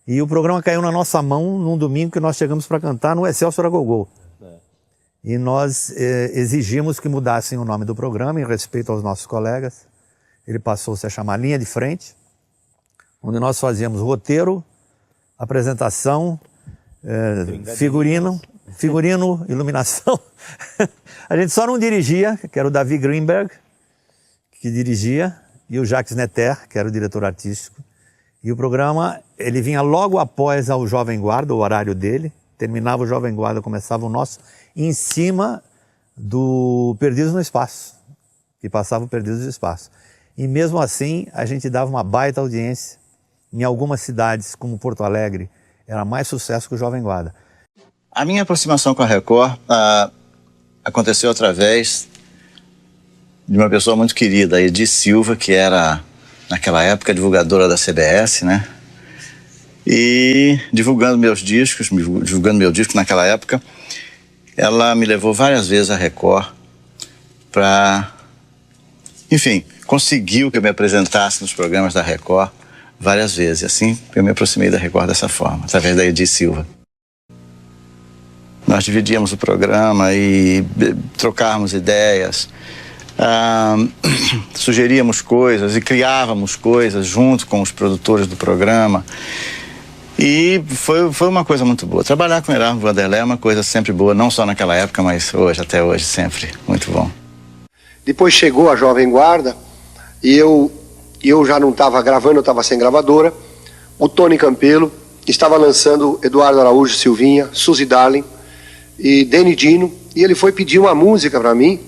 E o programa caiu na nossa mão num domingo que nós chegamos para cantar no Excelsior a Gogô. E nós exigimos que mudassem o nome do programa em respeito aos nossos colegas. Ele passou-se a chamar Linha de Frente, onde nós fazíamos roteiro, apresentação, figurino, iluminação. A gente só não dirigia, que era o Davi Greenberg, que dirigia, e o Jacques Netter, que era o diretor artístico. E o programa, ele vinha logo após ao Jovem Guarda, o horário dele. Terminava o Jovem Guarda, começava o nosso, em cima do Perdidos no Espaço, que passava o Perdidos no Espaço. E mesmo assim, a gente dava uma baita audiência. Em algumas cidades, como Porto Alegre, era mais sucesso que o Jovem Guarda. A minha aproximação com a Record aconteceu através de uma pessoa muito querida, a Edi Silva, que era, naquela época, divulgadora da CBS, né? E divulgando meu disco naquela época, ela me levou várias vezes à Record para, enfim, conseguiu que eu me apresentasse nos programas da Record várias vezes. Assim, eu me aproximei da Record dessa forma, através da Edi Silva. Nós dividíamos o programa e trocávamos ideias, sugeríamos coisas e criávamos coisas junto com os produtores do programa. E foi uma coisa muito boa. Trabalhar com Erasmo Vanderlei é uma coisa sempre boa, não só naquela época, mas hoje, até hoje, sempre muito bom. Depois chegou a Jovem Guarda e eu já não estava gravando, eu estava sem gravadora. O Tony Campelo estava lançando Eduardo Araújo, Silvinha, Suzy Darling e Danny Dino, e ele foi pedir uma música para mim.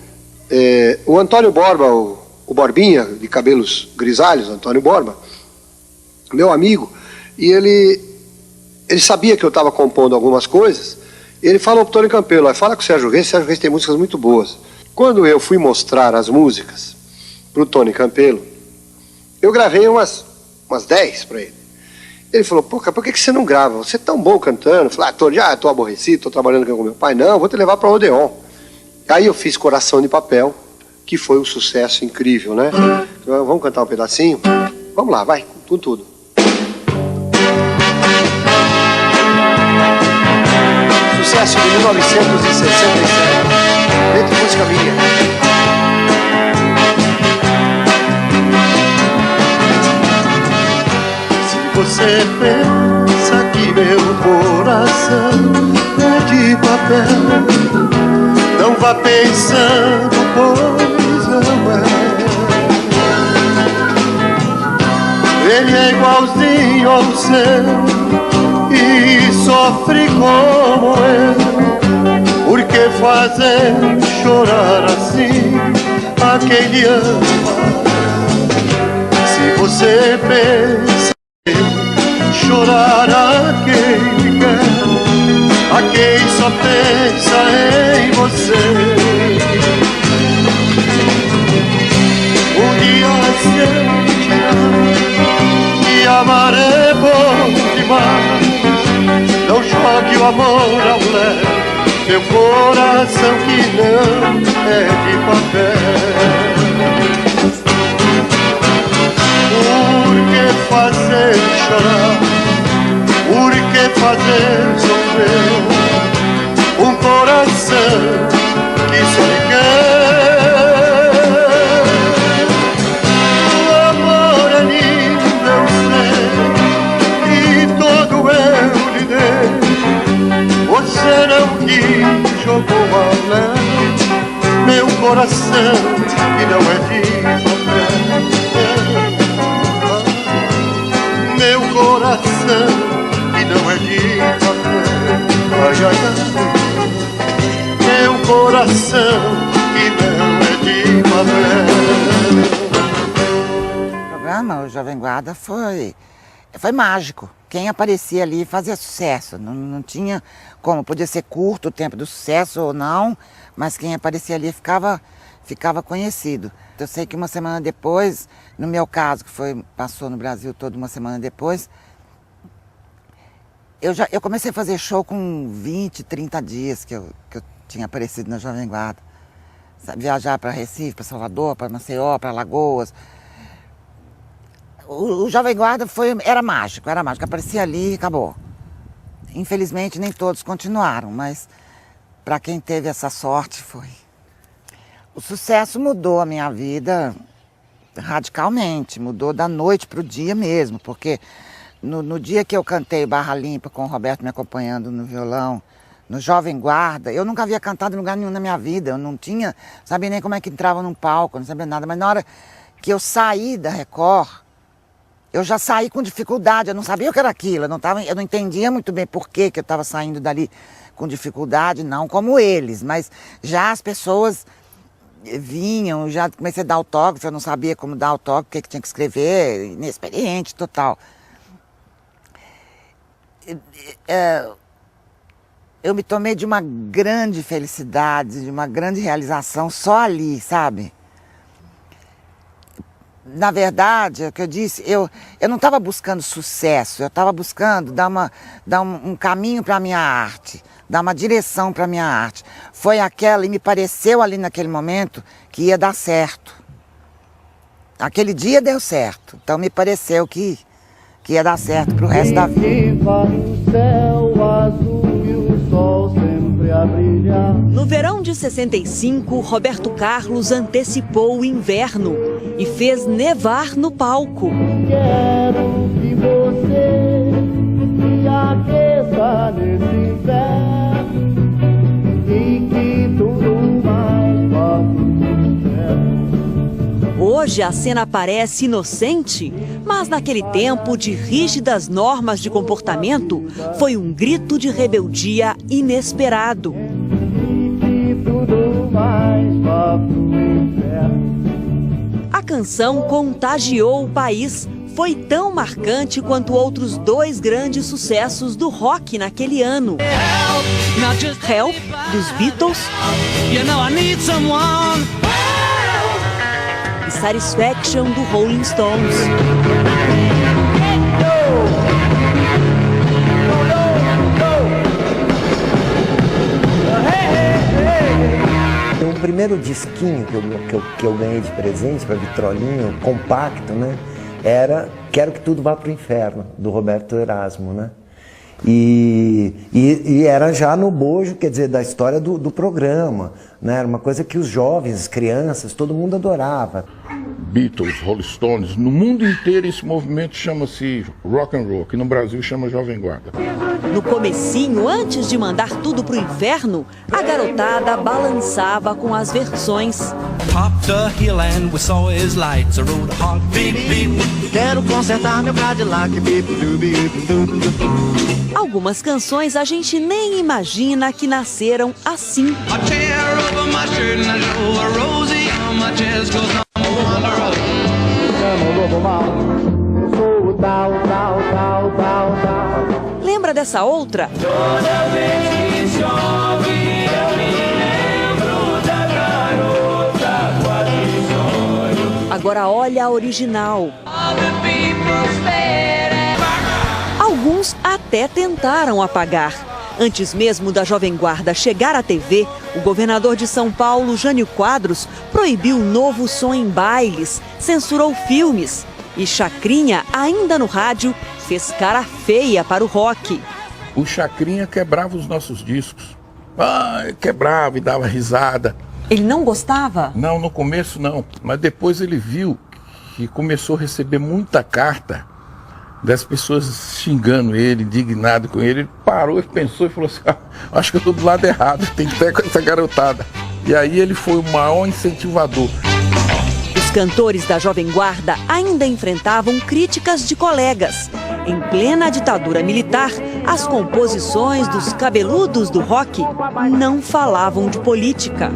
O Antônio Borba, o Borbinha, de cabelos grisalhos, Antônio Borba, meu amigo, e ele sabia que eu estava compondo algumas coisas, e ele falou pro Tony Campelo, fala com o Sérgio Reis tem músicas muito boas. Quando eu fui mostrar as músicas pro Tony Campelo, eu gravei umas 10 para ele. Ele falou, pô, cara, por que você não grava? Você é tão bom cantando. Eu falei, tô aborrecido, tô trabalhando com meu pai. Não, vou te levar para o Odeon. Aí eu fiz Coração de Papel, que foi um sucesso incrível, né? Vamos cantar um pedacinho? Vamos lá, vai, com tudo. Sucesso de 1967, letra e música minha. Você pensa que meu coração é de papel, não vá pensando, pois não é. Ele é igualzinho ao seu e sofre como eu. Por que fazer chorar assim a quem lhe ama? Se você pensa chorar a quem quer, a quem só pensa em você. Um dia sentirá que amar é bom demais. Não jogue o amor ao léu, meu coração que não é de papel. Por que fazer chorar? Por que fazer sofrer um coração que só lhe quer? O amor é lindo, eu sei, e todo eu lhe dei. Você não quis, jogou ao léu meu coração que não é de papel. Meu coração que não é de papel, ai, ai, ai. Meu coração que não é de papel. O programa, o Jovem Guarda, foi mágico. Quem aparecia ali fazia sucesso, não tinha como, podia ser curto o tempo do sucesso ou não, mas quem aparecia ali ficava conhecido. Eu sei que uma semana depois, no meu caso, que passou no Brasil todo uma semana depois, eu comecei a fazer show com 20, 30 dias que eu tinha aparecido na Jovem Guarda. Sabe, viajar para Recife, para Salvador, para Maceió, para Alagoas. O Jovem Guarda era mágico, aparecia ali e acabou. Infelizmente nem todos continuaram, mas para quem teve essa sorte foi. O sucesso mudou a minha vida radicalmente, mudou da noite para o dia mesmo, porque no dia que eu cantei Barra Limpa com o Roberto me acompanhando no violão, no Jovem Guarda, eu nunca havia cantado em lugar nenhum na minha vida, eu não sabia nem como é que entrava num palco, não sabia nada, mas na hora que eu saí da Record, eu já saí com dificuldade, eu não sabia o que era aquilo, eu não entendia muito bem por que eu estava saindo dali com dificuldade, não como eles, mas já as pessoas vinham, já comecei a dar autógrafo, eu não sabia como dar autógrafo, o que tinha que escrever, inexperiente, total. Eu me tomei de uma grande felicidade, de uma grande realização só ali, sabe? Na verdade, é o que eu disse, eu não estava buscando sucesso, eu estava buscando dar um caminho para a minha arte, dar uma direção para a minha arte. Foi aquela, e me pareceu ali naquele momento que ia dar certo. Aquele dia deu certo, então me pareceu que ia dar certo para o resto da vida. O céu azul e o sol sempre brilhar. No verão de 65, Roberto Carlos antecipou o inverno e fez nevar no palco. Quero que você me aqueça nesse inverno e que tudo mais forte. Hoje a cena parece inocente, mas naquele tempo de rígidas normas de comportamento, foi um grito de rebeldia inesperado. A canção contagiou o país. Foi tão marcante quanto outros dois grandes sucessos do rock naquele ano. Help, dos Beatles, e Satisfaction, do Rolling Stones. O primeiro disquinho que eu ganhei de presente para Vitrolinha, compacto, né? Era Quero que Tudo Vá pro Inferno, do Roberto Erasmo, né? E era já no bojo, quer dizer, da história do programa, né? Era uma coisa que os jovens, as crianças, todo mundo adorava. Beatles, Rolling Stones, no mundo inteiro esse movimento chama-se rock and roll, que no Brasil chama Jovem Guarda. No comecinho, antes de mandar tudo pro inferno, a garotada balançava com as versões. Quero consertar meu Cadillac. Algumas canções a gente nem imagina que nasceram assim. Lembra dessa outra? Toda vez que chove, eu me lembro da garota, quase sonho. Agora olha a original. Alguns até tentaram apagar. Antes mesmo da Jovem Guarda chegar à TV, o governador de São Paulo, Jânio Quadros, proibiu o novo som em bailes, censurou filmes. E Chacrinha, ainda no rádio, fez cara feia para o rock. O Chacrinha quebrava os nossos discos. Quebrava e dava risada. Ele não gostava? Não, no começo não. Mas depois ele viu que começou a receber muita carta das pessoas xingando ele, indignado com ele. Ele parou e pensou e falou assim, acho que eu estou do lado errado, tem que ter com essa garotada. E aí ele foi o maior incentivador. Os cantores da Jovem Guarda ainda enfrentavam críticas de colegas. Em plena ditadura militar, as composições dos cabeludos do rock não falavam de política.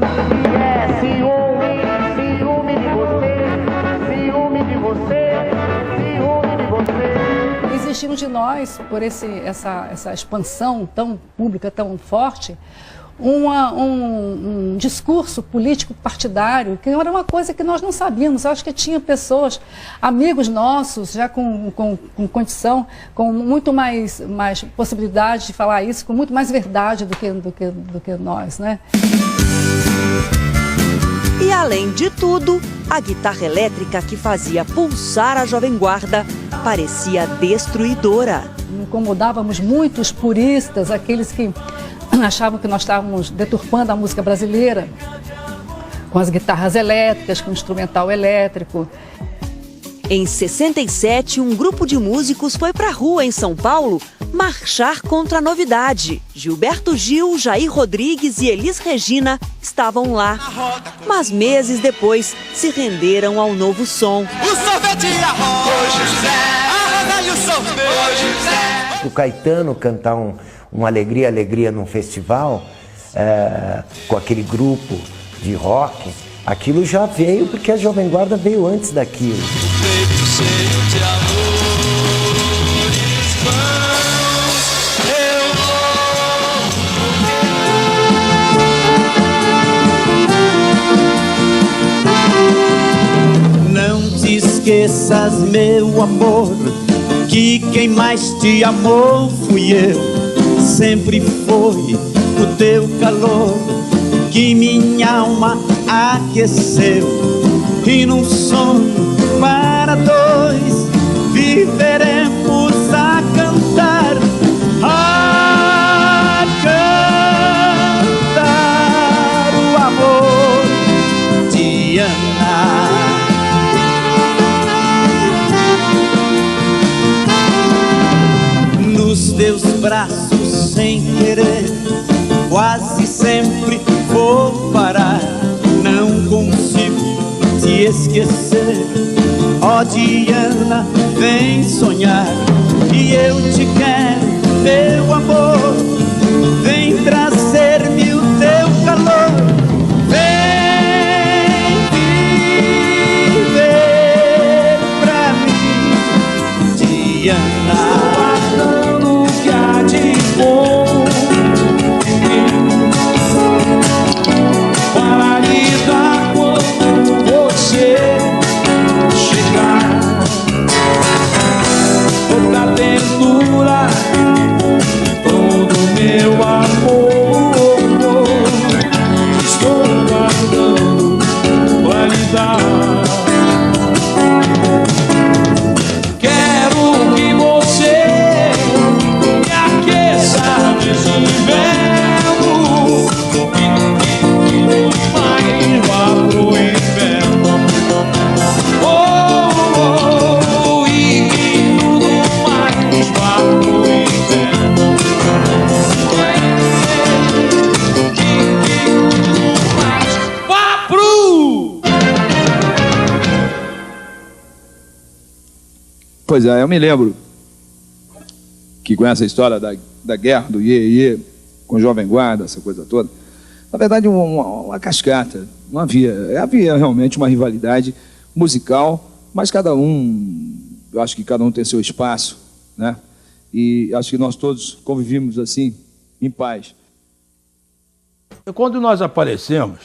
Exigiam de nós, por essa expansão tão pública, tão forte, um discurso político partidário, que era uma coisa que nós não sabíamos. Eu acho que tinha pessoas, amigos nossos, já com condição, com muito mais possibilidade de falar isso, com muito mais verdade do que nós, né? E além de tudo, a guitarra elétrica que fazia pulsar a Jovem Guarda parecia destruidora. Incomodávamos muito os puristas, aqueles que achavam que nós estávamos deturpando a música brasileira com as guitarras elétricas, com o instrumental elétrico. Em 67, um grupo de músicos foi para a rua em São Paulo marchar contra a novidade. Gilberto Gil, Jair Rodrigues e Elis Regina estavam lá. Mas meses depois se renderam ao novo som. O sorvete arroz, José, o sorvete. O Caetano cantar um Alegria, Alegria num festival, com aquele grupo de rock, aquilo já veio porque a Jovem Guarda veio antes daquilo. Não te esqueças, meu amor, que quem mais te amou fui eu. Sempre foi o teu calor que minha alma aqueceu. E num sonho para dois viveremos a cantar, a braços sem querer, quase sempre vou parar. Não consigo te esquecer. Ó Diana, vem sonhar, e eu te quero, meu amor. Vem trazer-me o teu calor. Vem viver pra mim, Diana. Estou aguardando o que há de bom para lidar quando você chegar. Toda ternura, todo meu amor, estou aguardando pra lhe dar. Quero que você me aqueça nesse inverno, mas vá pro inferno. Oh, e que tudo mais vá pro inferno. Vá pro... Pois é, eu me lembro que com essa história da guerra, do Iê, com o Jovem Guarda, essa coisa toda, na verdade uma cascata, não havia realmente uma rivalidade musical, mas cada um, eu acho que cada um tem seu espaço, né? E acho que nós todos convivimos assim, em paz. Quando nós aparecemos,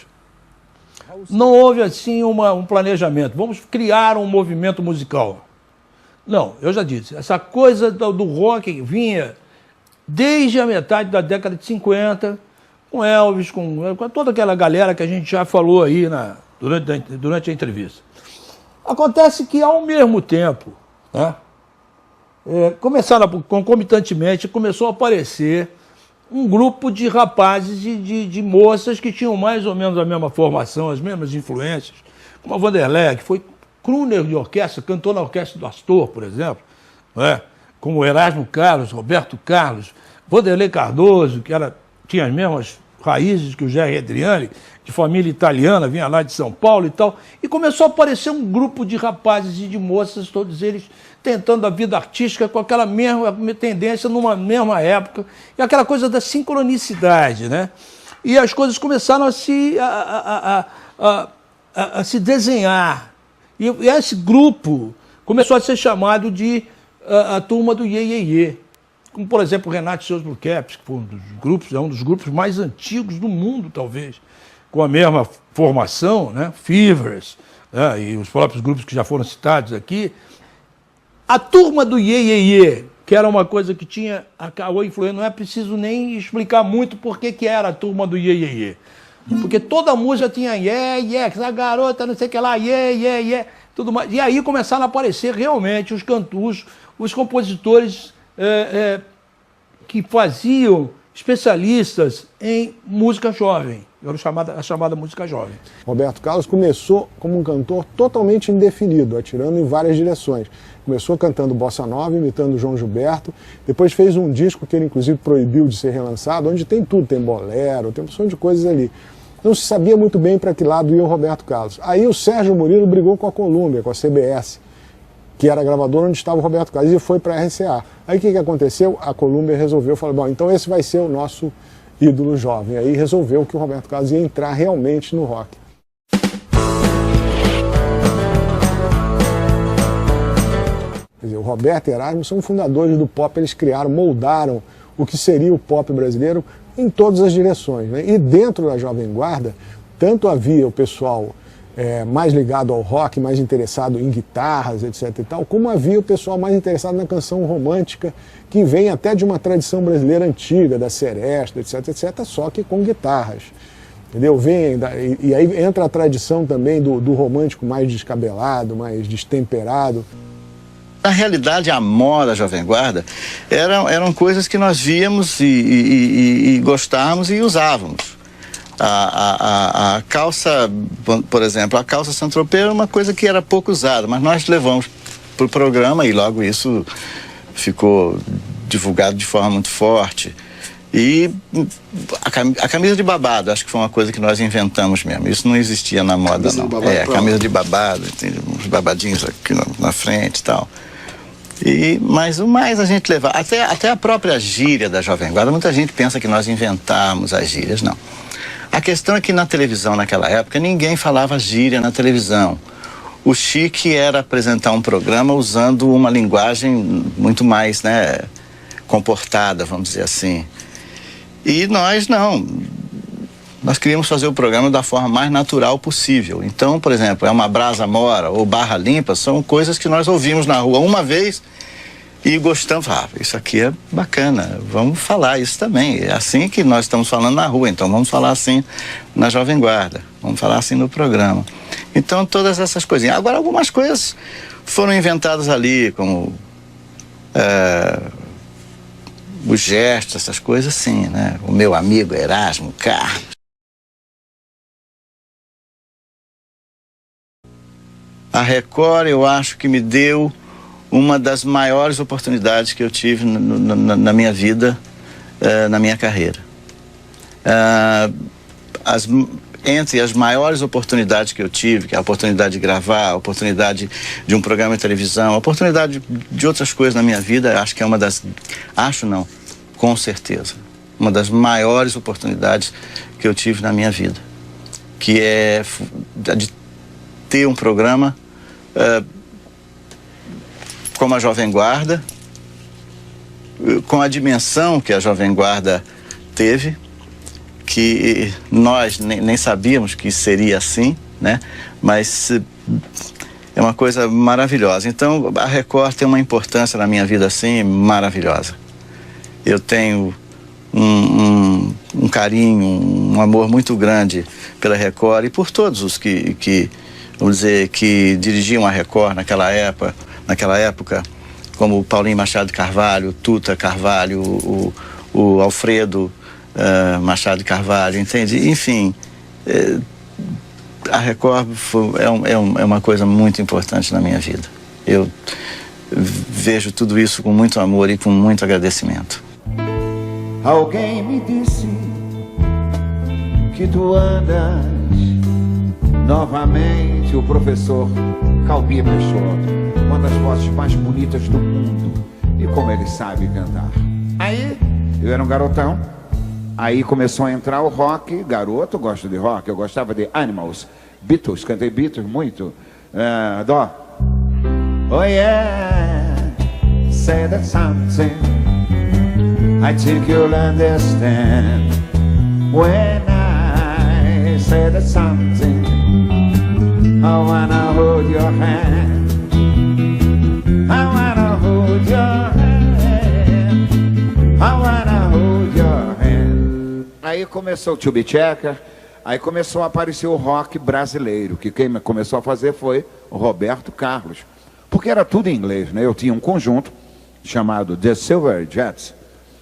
não houve assim um planejamento, vamos criar um movimento musical. Não, eu já disse, essa coisa do rock vinha desde a metade da década de 50, com Elvis, com toda aquela galera que a gente já falou aí durante a entrevista. Acontece que, ao mesmo tempo, né, concomitantemente, começou a aparecer um grupo de rapazes e de moças que tinham mais ou menos a mesma formação, as mesmas influências, como a Vanderlei, que foi crooner de orquestra, cantou na orquestra do Astor, por exemplo, não é? Como Erasmo Carlos, Roberto Carlos, Vanderlei Cardoso, que tinha as mesmas raízes que o Jerry Adriani, de família italiana, vinha lá de São Paulo e tal, e começou a aparecer um grupo de rapazes e de moças, todos eles tentando a vida artística com aquela mesma tendência numa mesma época, e aquela coisa da sincronicidade, né? E as coisas começaram a se desenhar. E esse grupo começou a ser chamado de a turma do Iê, Iê, Iê. Como, por exemplo, o Renato e seus Blue Caps, que foi um dos grupos mais antigos do mundo, talvez, com a mesma formação, né? Fevers, né? E os próprios grupos que já foram citados aqui. A turma do Iê, Iê, Iê, que era uma coisa que tinha a influência, não é preciso nem explicar muito por que era a turma do Iê, Iê, Iê. Porque toda música tinha essa garota, não sei o que lá, tudo mais. E aí começaram a aparecer realmente os compositores que faziam especialistas em música jovem. Era a chamada música jovem. Roberto Carlos começou como um cantor totalmente indefinido, atirando em várias direções. Começou cantando bossa nova, imitando João Gilberto, depois fez um disco que ele inclusive proibiu de ser relançado, onde tem tudo, tem bolero, tem uma porção de coisas ali. Não se sabia muito bem para que lado ia o Roberto Carlos. Aí o Sérgio Murilo brigou com a Columbia, com a CBS, que era a gravadora onde estava o Roberto Carlos, e foi para a RCA. Aí o que aconteceu? A Columbia resolveu, falou, bom, então esse vai ser o nosso ídolo jovem. Aí resolveu que o Roberto Carlos ia entrar realmente no rock. Quer dizer, o Roberto e Erasmo são fundadores do pop, eles criaram, moldaram o que seria o pop brasileiro em todas as direções, né? E dentro da Jovem Guarda, tanto havia o pessoal mais ligado ao rock, mais interessado em guitarras, etc. e tal, como havia o pessoal mais interessado na canção romântica, que vem até de uma tradição brasileira antiga, da seresta, etc., etc., só que com guitarras. Entendeu? E aí entra a tradição também do romântico mais descabelado, mais destemperado. Na realidade, a moda Jovem Guarda eram coisas que nós víamos e gostávamos e usávamos. A calça, por exemplo, a calça Saint-Tropez era uma coisa que era pouco usada, mas nós levamos para o programa e logo isso ficou divulgado de forma muito forte. E a camisa de babado, acho que foi uma coisa que nós inventamos mesmo. Isso não existia na moda, não. A camisa de babado, tem uns babadinhos aqui na frente e tal. Mas o mais a gente leva, até a própria gíria da Jovem Guarda, muita gente pensa que nós inventamos as gírias, não. A questão é que na televisão, naquela época, ninguém falava gíria na televisão. O chique era apresentar um programa usando uma linguagem muito mais, né, comportada, vamos dizer assim. E nós não. Nós queríamos fazer o programa da forma mais natural possível. Então, por exemplo, é uma brasa mora ou barra limpa, são coisas que nós ouvimos na rua uma vez e gostamos. Ah, isso aqui é bacana, vamos falar isso também. É assim que nós estamos falando na rua, então vamos falar assim na Jovem Guarda, vamos falar assim no programa. Então, todas essas coisinhas. Agora, algumas coisas foram inventadas ali, como os gestos, essas coisas, sim, né? O meu amigo Erasmo Carlos. A Record, eu acho que me deu uma das maiores oportunidades que eu tive na minha vida, na minha carreira. Entre as maiores oportunidades que eu tive, que é a oportunidade de gravar, a oportunidade de um programa de televisão, a oportunidade de outras coisas na minha vida, acho que é uma das... Acho não, com certeza. Uma das maiores oportunidades que eu tive na minha vida. Que é de ter um programa como a Jovem Guarda, com a dimensão que a Jovem Guarda teve, que nós nem sabíamos que seria assim, né? Mas é uma coisa maravilhosa. Então, a Record tem uma importância na minha vida, assim, maravilhosa. Eu tenho um carinho, um amor muito grande pela Record e por todos os que vamos dizer, que dirigiam a Record naquela época, como o Paulinho Machado de Carvalho, o Tuta Carvalho, o Alfredo Machado de Carvalho, entende? Enfim, a Record é uma coisa muito importante na minha vida. Eu vejo tudo isso com muito amor e com muito agradecimento. Alguém me disse que tu andas novamente. O professor Calbi Peixoto, uma das vozes mais bonitas do mundo, e como ele sabe cantar. Aí, eu era um garotão, aí começou a entrar o rock. Garoto, gosto de rock, eu gostava de Animals, Beatles, cantei Beatles muito. Dó. Oh yeah, say that something I think you'll understand when I say that something. I wanna hold your hand, I wanna hold your hand, I wanna hold your hand. Aí começou o Chubby Checker, aí começou a aparecer o rock brasileiro, que quem começou a fazer foi o Roberto Carlos, porque era tudo em inglês, né? Eu tinha um conjunto chamado The Silver Jets.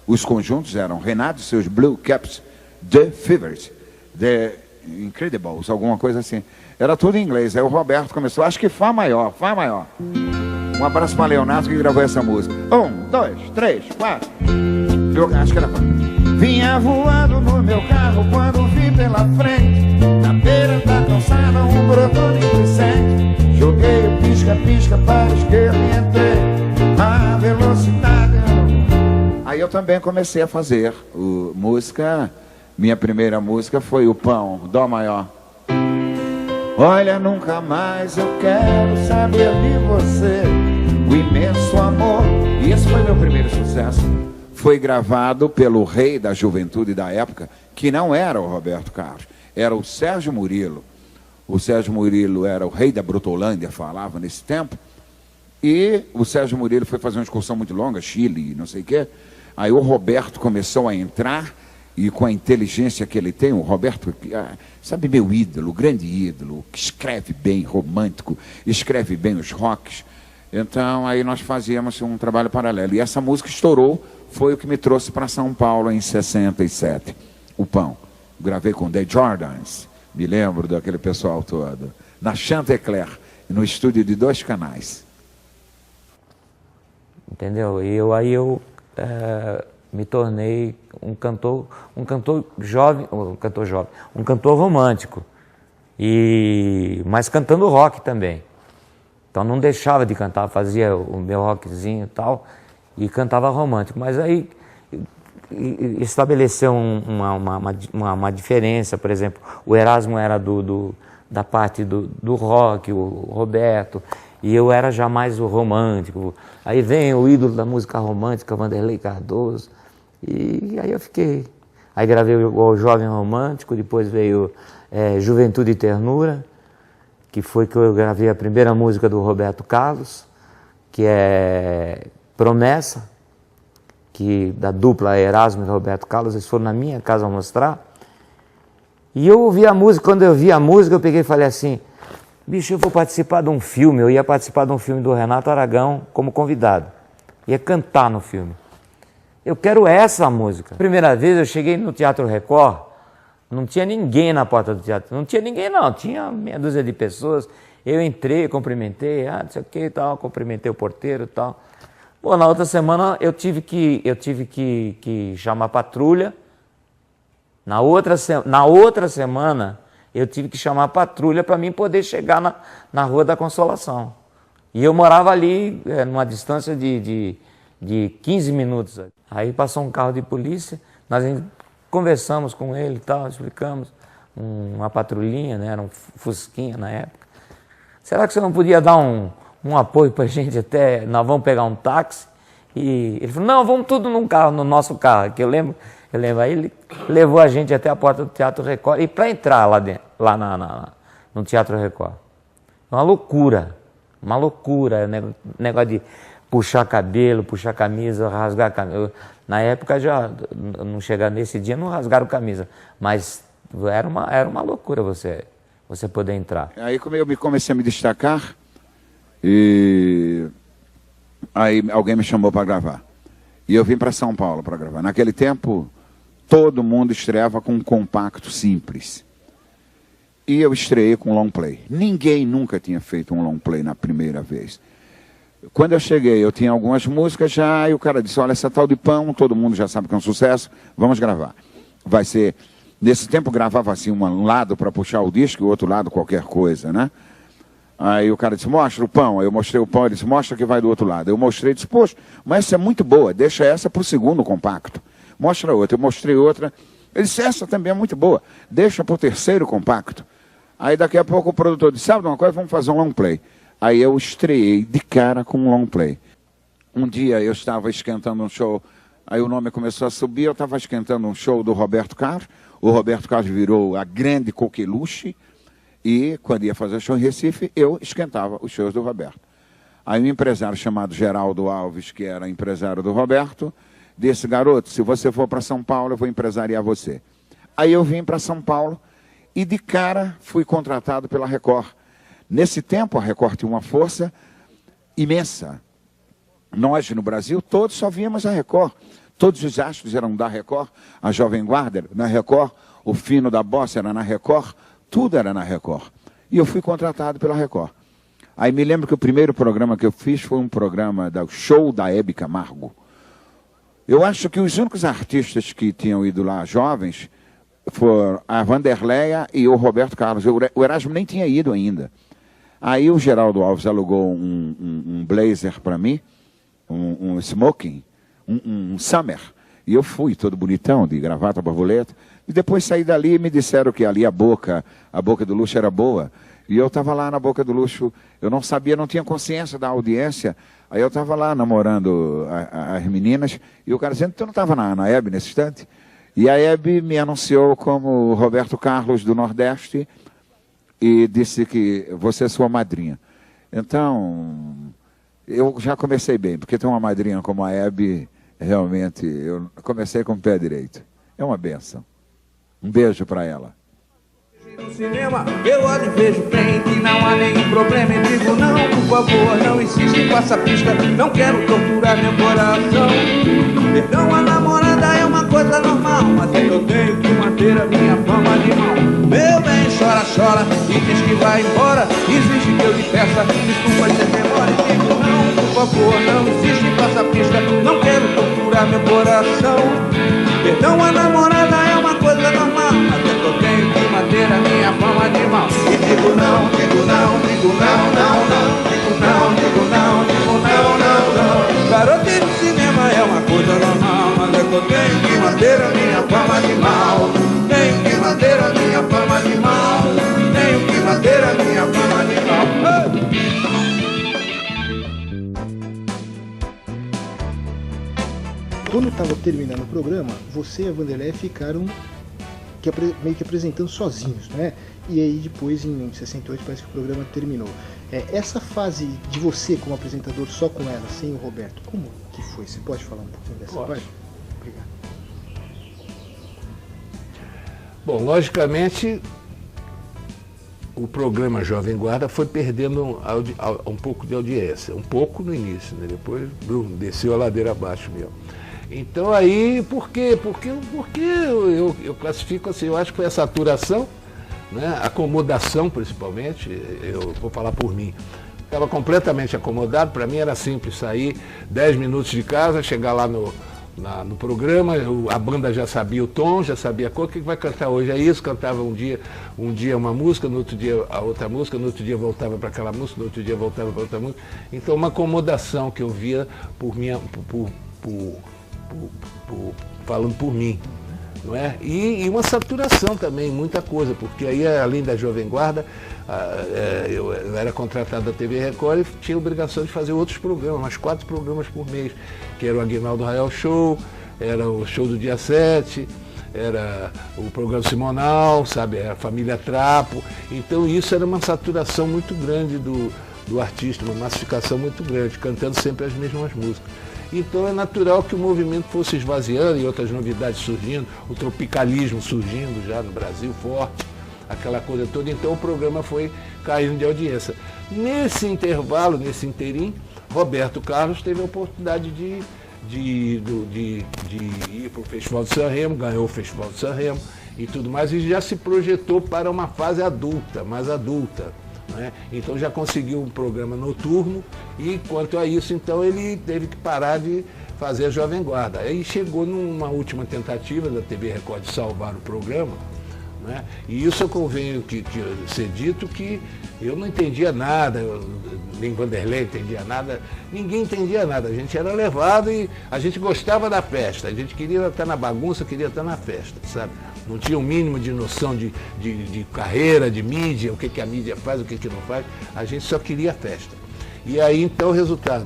Os conjuntos eram Renato e seus Blue Caps, The Fevers, The Incredibles, alguma coisa assim. Era tudo em inglês. Aí o Roberto começou, acho que Fá maior, Fá maior. Um abraço para Leonardo que gravou essa música. 1, 2, 3, 4. Eu acho que era Fá. Vinha voando no meu carro quando vi pela frente, na beira da calçada, um brotou de incêndio. Joguei o pisca-pisca para a esquerda e entrei a velocidade. Aí eu também comecei a fazer música. Minha primeira música foi o Pão, Dó maior. Olha, nunca mais eu quero saber de você, o imenso amor. E esse foi meu primeiro sucesso. Foi gravado pelo rei da juventude da época, que não era o Roberto Carlos, era o Sérgio Murilo. O Sérgio Murilo era o rei da Brutolândia, falava nesse tempo. E o Sérgio Murilo foi fazer uma excursão muito longa, Chile, não sei o quê. Aí o Roberto começou a entrar. E com a inteligência que ele tem, o Roberto, sabe, meu ídolo, grande ídolo, que escreve bem, romântico, escreve bem os rocks. Então, aí nós fazíamos um trabalho paralelo. E essa música estourou, foi o que me trouxe para São Paulo em 67. O Pão. Gravei com The Jordans, me lembro daquele pessoal todo. Na Chantecler, no estúdio de 2 canais. Entendeu? E aí eu me tornei um cantor jovem, um cantor romântico, mas cantando rock também. Então não deixava de cantar, fazia o meu rockzinho e tal, e cantava romântico. Mas aí estabeleceu uma diferença, por exemplo, o Erasmo era da parte do rock, o Roberto, e eu era já mais o romântico. Aí vem o ídolo da música romântica, Vanderlei Cardoso, e aí eu fiquei. Aí gravei o Jovem Romântico, depois veio Juventude e Ternura, que foi que eu gravei a primeira música do Roberto Carlos, que é Promessa, que da dupla Erasmo e Roberto Carlos, eles foram na minha casa mostrar. E eu ouvi a música, quando eu vi a música, eu peguei e falei assim, bicho, eu vou participar de um filme, eu ia participar de um filme do Renato Aragão como convidado, ia cantar no filme. Eu quero essa música. Primeira vez eu cheguei no Teatro Record, não tinha ninguém na porta do teatro, não tinha ninguém não, tinha meia dúzia de pessoas, eu entrei, cumprimentei, não sei o que e tal, cumprimentei o porteiro e tal. Pô, na outra semana eu tive que chamar patrulha. Na outra semana eu tive que chamar patrulha para mim poder chegar na Rua da Consolação. E eu morava ali numa distância de 15 minutos. Aí passou um carro de polícia, nós conversamos com ele e tal, explicamos, uma patrulhinha, né, era um fusquinha na época. Será que você não podia dar um apoio para a gente até, nós vamos pegar um táxi? E ele falou, não, vamos tudo num carro, no nosso carro, que eu lembro, aí ele levou a gente até a porta do Teatro Record, e para entrar lá dentro, no Teatro Record, uma loucura, negócio de puxar cabelo, puxar camisa, rasgar camisa. Na época já, não chegar nesse dia, não rasgaram camisa, mas era uma loucura você poder entrar. Aí como eu comecei a me destacar, e aí alguém me chamou para gravar. E eu vim para São Paulo para gravar. Naquele tempo, todo mundo estreava com um compacto simples. E eu estreiei com long play. Ninguém nunca tinha feito um long play na primeira vez. Quando eu cheguei, eu tinha algumas músicas já, e o cara disse, olha, essa tal de Pão, todo mundo já sabe que é um sucesso, vamos gravar. Vai ser... Nesse tempo gravava assim um lado para puxar o disco e o outro lado qualquer coisa, né? Aí o cara disse, mostra o Pão. Aí eu mostrei o Pão, ele disse, mostra que vai do outro lado. Eu mostrei e disse, poxa, mas essa é muito boa, deixa essa para o segundo compacto. Mostra outra. Eu mostrei outra. Ele disse, essa também é muito boa, deixa para o terceiro compacto. Aí daqui a pouco o produtor disse, sabe de uma coisa, vamos fazer um long play. Aí eu estreiei de cara com um long play. Um dia eu estava esquentando um show, aí o nome começou a subir, eu estava esquentando um show do Roberto Carlos. O Roberto Carlos virou a grande coqueluche. E quando ia fazer show em Recife, eu esquentava os shows do Roberto. Aí um empresário chamado Geraldo Alves, que era empresário do Roberto, disse, garoto, se você for para São Paulo, eu vou empresariar você. Aí eu vim para São Paulo e de cara fui contratado pela Record. Nesse tempo a Record tinha uma força imensa. Nós no Brasil todos só víamos a Record. Todos os astros eram da Record, a Jovem Guarda era na Record, o Fino da Bossa era na Record, tudo era na Record. E eu fui contratado pela Record. Aí me lembro que o primeiro programa que eu fiz foi um programa do show da Hebe Camargo. Eu acho que os únicos artistas que tinham ido lá, jovens, foram a Vanderleia e o Roberto Carlos. O Erasmo nem tinha ido ainda. Aí o Geraldo Alves alugou um blazer para mim, um smoking, um summer. E eu fui todo bonitão, de gravata, borboleta. E depois saí dali e me disseram que ali a boca do luxo era boa. E eu estava lá na boca do luxo, eu não sabia, não tinha consciência da audiência. Aí eu estava lá namorando as meninas, e o cara dizendo, tu não estava na Hebe nesse instante? E a Hebe me anunciou como Roberto Carlos do Nordeste e disse que você é sua madrinha. Então, eu já comecei bem, porque ter uma madrinha como a Hebe, realmente, eu comecei com o pé direito. É uma bênção. Um beijo para ela. No cinema eu olho e vejo bem que não há nenhum problema e digo não, por favor, não insiste com essa pista, não quero torturar meu coração. Perdão a namorada é uma coisa normal, mas é que eu tenho que manter a minha fama animal. Meu bem, chora, chora e diz que vai embora, exige que eu lhe peça desculpas sem demora e digo não, por favor, não insiste com essa pista, não quero torturar torturar meu coração. Perdão a namorada é uma coisa normal, mas é que eu tenho que manter a minha fama de mal. E digo não, digo não, digo não, não, não. Digo não, digo não, digo não, não, não. Garotinha de cinema é uma coisa normal, mas é que eu tenho que manter a minha fama de mal. Tenho que manter a minha fama de mal. Tenho que manter a minha fama de mal. Quando estava terminando o programa, você e a Vanderlei ficaram meio que apresentando sozinhos, né? E aí depois, em 68, parece que o programa terminou. Essa fase de você como apresentador só com ela, sem o Roberto, como que foi? Você pode falar um pouquinho dessa parte? Obrigado. Bom, logicamente, o programa Jovem Guarda foi perdendo um pouco de audiência. Um pouco no início, né? Depois desceu a ladeira abaixo mesmo. Então aí, por quê? Porque eu classifico assim, eu acho que foi a saturação, né? Acomodação principalmente, eu vou falar por mim. Estava completamente acomodado, para mim era simples sair 10 minutos de casa, chegar lá no programa, a banda já sabia o tom, já sabia a cor, o que vai cantar hoje? É isso, cantava um dia uma música, no outro dia a outra música, no outro dia voltava para aquela música, no outro dia voltava para outra música. Então uma acomodação que eu via falando por mim, não é? E uma saturação também, muita coisa, porque aí além da Jovem Guarda, eu era contratado da TV Record e tinha a obrigação de fazer outros programas, mais 4 programas por mês, que era o Aguinaldo Rayal Show, era o Show do Dia 7, era o programa Simonal, sabe, a Família Trapo. Então isso era uma saturação muito grande do artista, uma massificação muito grande, cantando sempre as mesmas músicas. Então é natural que o movimento fosse esvaziando e outras novidades surgindo, o tropicalismo surgindo já no Brasil forte, aquela coisa toda. Então o programa foi caindo de audiência. Nesse intervalo, nesse interim, Roberto Carlos teve a oportunidade de ir para o Festival de San Remo, ganhou o Festival de San Remo e tudo mais, e já se projetou para uma fase adulta, mais adulta. Né? Então já conseguiu um programa noturno e quanto a isso, então ele teve que parar de fazer a Jovem Guarda. Aí chegou numa última tentativa da TV Record de salvar o programa, né? E isso eu convenho que ser dito que eu não entendia nada, nem Vanderlei entendia nada, ninguém entendia nada, a gente era levado e a gente gostava da festa, a gente queria estar na bagunça, queria estar na festa, sabe? Não tinha o mínimo de noção de carreira, de mídia, o que a mídia faz, o que não faz, a gente só queria a festa. E aí então o resultado,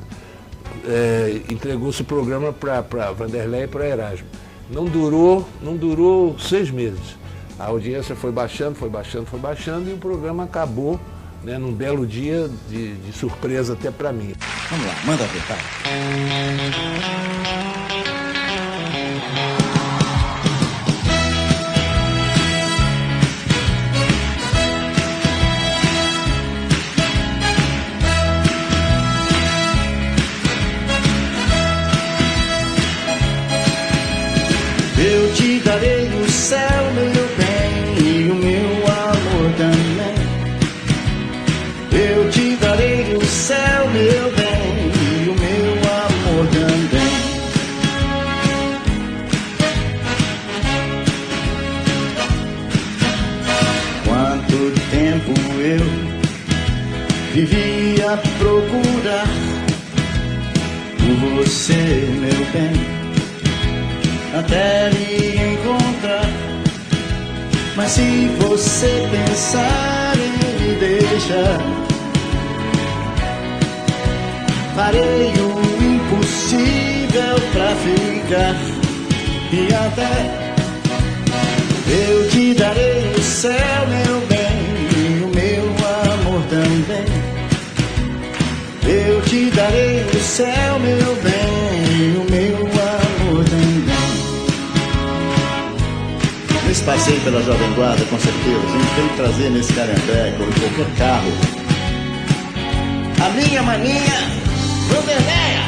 entregou-se o programa para Vanderlei e para Erasmo. Não durou 6 meses. A audiência foi baixando e o programa acabou, né, num belo dia de surpresa até para mim. Vamos lá, manda ver, tá? Eu te darei o céu, meu bem, e o meu amor também. Eu te darei o céu, meu bem, e o meu amor também. Quanto tempo eu vivi a procurar por você, meu bem, até lhe encontrar. Mas se você pensar em me deixar, farei o impossível pra ficar. E até eu te darei o céu, meu bem, e o meu amor também. Eu te darei o céu, meu bem, e o meu amor também. Nesse passeio pela Jovem Guarda, com certeza, a gente tem que trazer nesse Calhambeque ou em qualquer carro a minha maninha Vanderleia.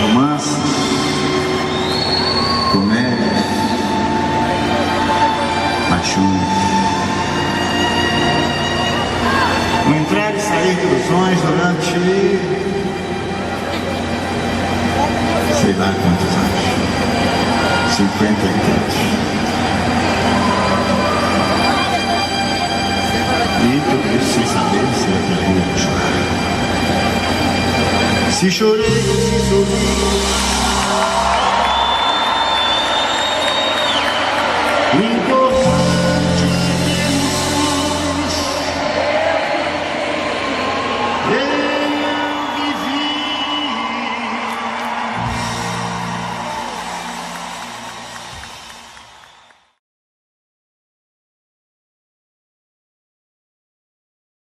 romances, comédias, paixões. O entrar e sair de ilusões durante sei lá quantos anos, 50 e tantos. E tudo isso sem saber se eu queria chorar. Se chorei, se sorri,